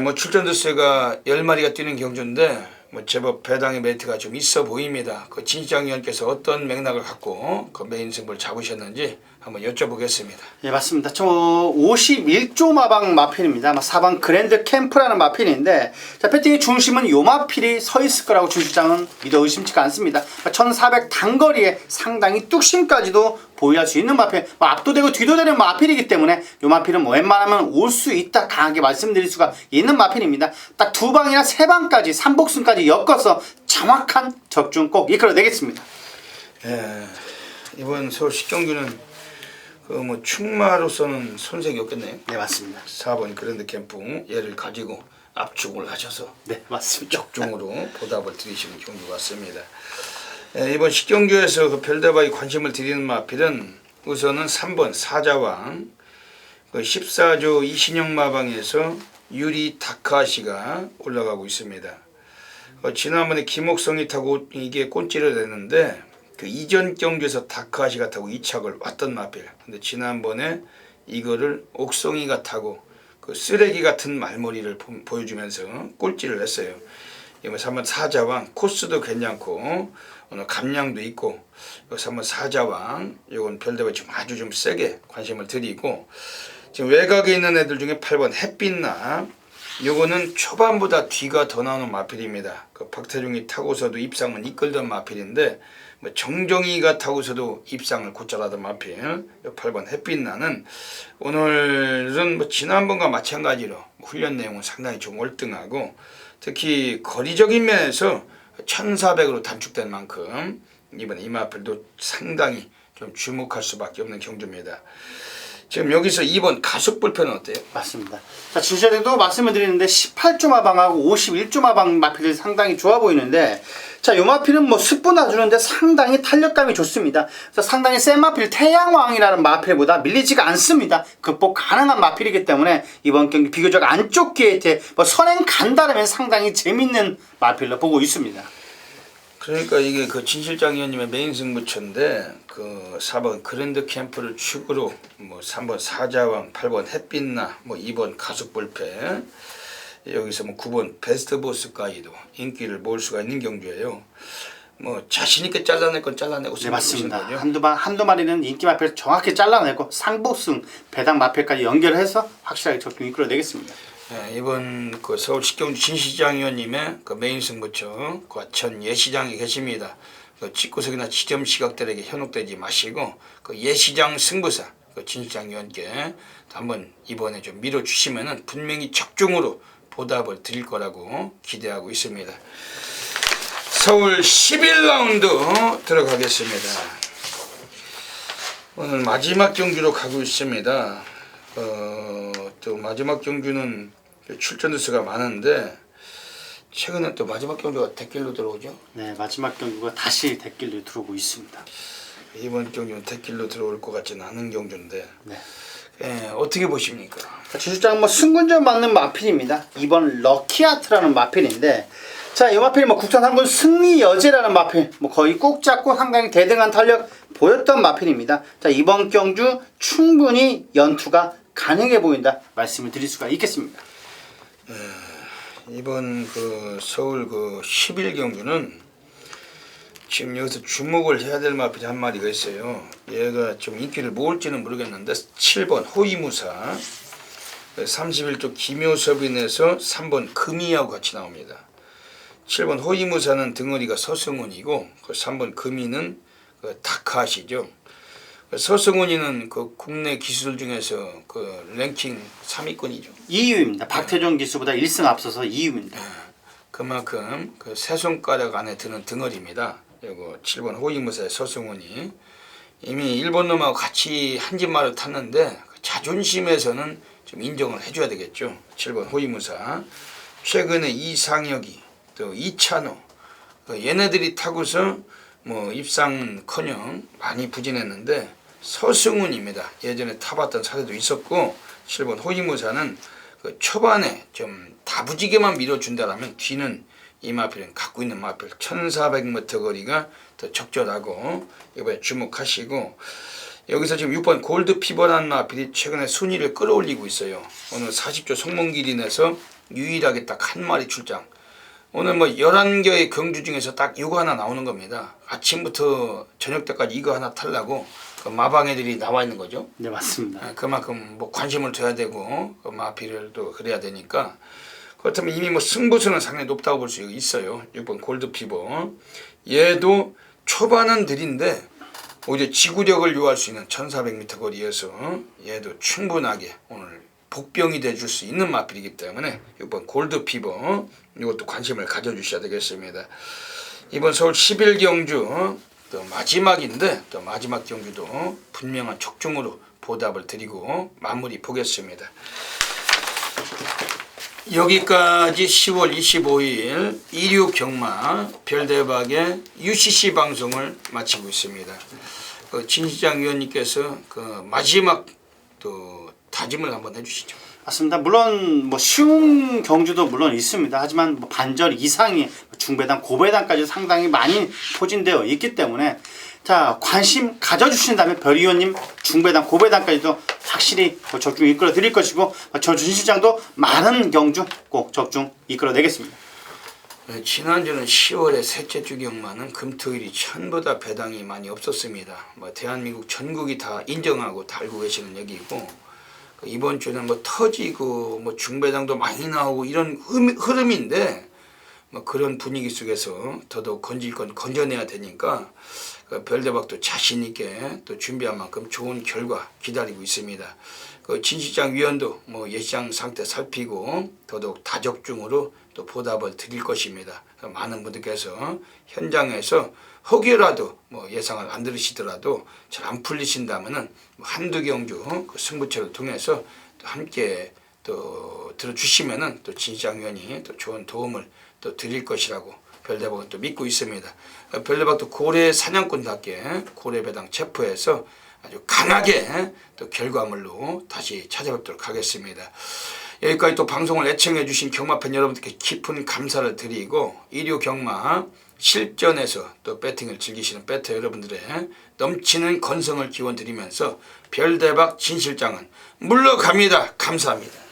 뭐 출전 두수가 10마리가 뛰는 경주인데 뭐 제법 배당의 메리트가 좀 있어 보입니다. 그 진 실장 위원께서 어떤 맥락을 갖고 그 메인 승부를 잡으셨는지 한번 여쭤보겠습니다. 예, 맞습니다. 저 51조 마방 마필입니다. 4방 그랜드 캠프라는 마필인데 자, 배팅의 중심은 요 마필이 서 있을 거라고 준 실장은 믿어 의심치가 않습니다. 1400 단거리에 상당히 뚝심까지도 보유할 수 있는 마필, 압도되고 뒤도되는 마필이기 때문에 요 마필은 뭐 웬만하면 올 수 있다 강하게 말씀드릴 수가 있는 마필입니다. 딱 2방이나 3방까지 3복승까지 엮어서 정확한 적중 꼭 이끌어내겠습니다. 예, 이번 서울 10경주는 그 뭐 충마로서는 손색이 없겠네요. 네, 맞습니다. 4번 그랜드 캠프 얘를 가지고 압축을 하셔서 네, 맞습니다. 적중으로 보답을 드리시는 경주 같습니다. 이번 10경주에서 그 별대박이 관심을 드리는 마필은 우선은 3번 사자왕 그 14조 이신영 마방에서 유리 다카시가 올라가고 있습니다. 지난번에 김옥성이 타고 이게 꼰찌를 냈는데 그 이전 경주에서 다카시가 타고 2착을 왔던 마필. 근데 지난번에 이거를 옥성이가 타고 그 쓰레기 같은 말머리를 보여주면서 꼴찌를 했어요. 이번 3번 사자왕 코스도 괜찮고 오늘 감량도 있고 여기서 3번 사자왕 이건 별대박 지금 아주 좀 세게 관심을 드리고 지금 외곽에 있는 애들 중에 8번 햇빛나 요거는 초반보다 뒤가 더 나오는 마필입니다. 그 박태중이 타고서도 입상은 이끌던 마필인데 뭐 정정이가 타고서도 입상을 곧잘 하던 마필 8번 햇빛나는 오늘은 뭐 지난번과 마찬가지로 훈련 내용은 상당히 좀 월등하고 특히 거리적인 면에서 1400으로 단축된 만큼 이번 이 마필도 상당히 좀 주목할 수밖에 없는 경주입니다. 지금 여기서 2번 가속불편은 어때요? 맞습니다. 자, 진실에도 말씀을 드리는데 18조 마방하고 51조 마방 마필이 상당히 좋아 보이는데, 자, 요 마필은 뭐 습분 놔주는데 상당히 탄력감이 좋습니다. 그래서 상당히 센 마필, 태양왕이라는 마필보다 밀리지가 않습니다. 극복 가능한 마필이기 때문에 이번 경기 비교적 안쪽 게이트에 뭐 선행 간다라면 상당히 재밌는 마필로 보고 있습니다. 그러니까 이게 그 진실장 의원님의 메인 승부처인데 그 4번 그랜드 캠프를 축으로 뭐 3번 사자왕, 8번 햇빛나, 뭐 2번 가속불패, 여기서 뭐 9번 베스트 보스 가이도 인기를 모을 수가 있는 경주예요. 뭐 자신 있게 잘라낼 건 잘라내고 네, 맞습니다. 거죠. 한두 마리는 인기 마필 정확히 잘라내고 상복승, 배당 마필까지 연결해서 확실하게 적중 이끌어내겠습니다. 네, 이번 그 서울 식경주 진시장 의원님의 그 메인 승부처 과천 예시장에 계십니다. 그 집구석이나 지점 시각들에게 현혹되지 마시고 그 예시장 승부사 그 진시장 의원께 한번 이번에 좀 밀어주시면은 분명히 적중으로 보답을 드릴 거라고 기대하고 있습니다. 서울 11라운드 들어가겠습니다. 오늘 마지막 경주로 가고 있습니다. 또 마지막 경주는 출전 수가 많은데 최근에 또 마지막 경주가 대길로 들어오죠. 네, 마지막 경기가 다시 대길로 들어오고 있습니다. 이번 경주는 대길로 들어올 것 같지는 않은 경주인데 네. 어떻게 보십니까? 주술장은 뭐 승군전 맞는 마필입니다. 2번 럭키아트라는 마필인데, 자, 이 마필이 뭐 국산 한군 승리 여제라는 마필, 뭐 거의 꼭 잡고 상당히 대등한 탄력 보였던 마필입니다. 자, 이번 경주 충분히 연투가 가능해 보인다 말씀을 드릴 수가 있겠습니다. 이번 그 서울 그 10일 경주는 지금 여기서 주목을 해야 될 마필이 한 마리가 있어요. 얘가 좀 인기를 모을지는 모르겠는데 7번 호위무사, 31조 김효섭인에서 3번 금이하고 같이 나옵니다. 7번 호위무사는 등어리가 서승훈이고 그 3번 금이는 그 다카시죠. 서승훈이는 그 국내 기수들 중에서 그 랭킹 3위권이죠. 2위입니다. 박태종 기수보다 1승 앞서서 2위입니다. 그만큼 그 세 손가락 안에 드는 등어리입니다. 이거 7번 호위무사의 서승훈이 이미 일본 놈하고 같이 한 집마를 탔는데 그 자존심에서는 좀 인정을 해줘야 되겠죠. 7번 호위무사. 최근에 이상혁이 또 이찬호 얘네들이 타고서 뭐 입상커녕 많이 부진했는데 서승훈입니다. 예전에 타봤던 사례도 있었고 7번 호위무사는 그 초반에 좀 다부지게만 밀어준다라면 뒤는 이 마필은 갖고 있는 마필 1400m 거리가 더 적절하고 이번에 주목하시고, 여기서 지금 6번 골드 피버라는 마필이 최근에 순위를 끌어올리고 있어요. 오늘 40조 송몽길인에서 유일하게 딱 한 마리 출장. 오늘 뭐 11개의 경주 중에서 딱 이거 하나 나오는 겁니다. 아침부터 저녁 때까지 이거 하나 타려고 그 마방 애들이 나와 있는 거죠. 네, 맞습니다. 그만큼 뭐 관심을 둬야 되고 그 마필을 또 그래야 되니까, 그렇다면 이미 뭐 승부수는 상당히 높다고 볼 수 있어요. 6번 골드피버. 얘도 초반은 느린데 오히려 지구력을 요할 수 있는 1400m 거리에서 얘도 충분하게 오늘 복병이 돼줄 수 있는 마필이기 때문에 6번 골드피버 이것도 관심을 가져주셔야 되겠습니다. 이번 서울 10일 경주 또 마지막인데 또 마지막 경주도 분명한 적중으로 보답을 드리고 마무리 보겠습니다. 여기까지 10월 25일 26 경마 별대박의 UCC 방송을 마치고 있습니다. 그 진시장 위원님께서 그 마지막 또 다짐을 한번 해주시죠. 맞습니다. 물론 뭐 쉬운 경주도 물론 있습니다. 하지만 뭐 반절 이상의 중배당, 고배당까지 상당히 많이 포진되어 있기 때문에, 자, 관심 가져주신다면 별 의원님 중배당, 고배당까지도 확실히 적중 이끌어 드릴 것이고, 저 준시장도 많은 경주 꼭 적중 이끌어 내겠습니다. 지난주는 10월의 셋째 주 경마는 금토일이 전보다 배당이 많이 없었습니다. 뭐 대한민국 전국이 다 인정하고 다 알고 계시는 얘기고, 이번 주는 뭐 터지고 뭐 중배당도 많이 나오고 이런 흐름인데 뭐 그런 분위기 속에서 더더욱 건질 건 건져내야 되니까 그 별대박도 자신 있게 또 준비한 만큼 좋은 결과 기다리고 있습니다. 그 진시장 위원도 뭐 예시장 상태 살피고 더더욱 다적중으로 또 보답을 드릴 것입니다. 많은 분들께서 현장에서 혹여라도 뭐 예상을 안 들으시더라도 잘 안 풀리신다면은 한두 경주 그 승부처를 통해서 또 함께 또 들어주시면은 또 진시장 위원이 또 좋은 도움을 또 드릴 것이라고 별대박은 또 믿고 있습니다. 별대박도 고래 사냥꾼답게 고래배당 체포해서 아주 강하게 또 결과물로 다시 찾아뵙도록 하겠습니다. 여기까지 또 방송을 애청해 주신 경마팬 여러분들께 깊은 감사를 드리고 일요 경마 실전에서 또 배팅을 즐기시는 배터 여러분들의 넘치는 건성을 기원 드리면서 별대박 진실장은 물러갑니다. 감사합니다.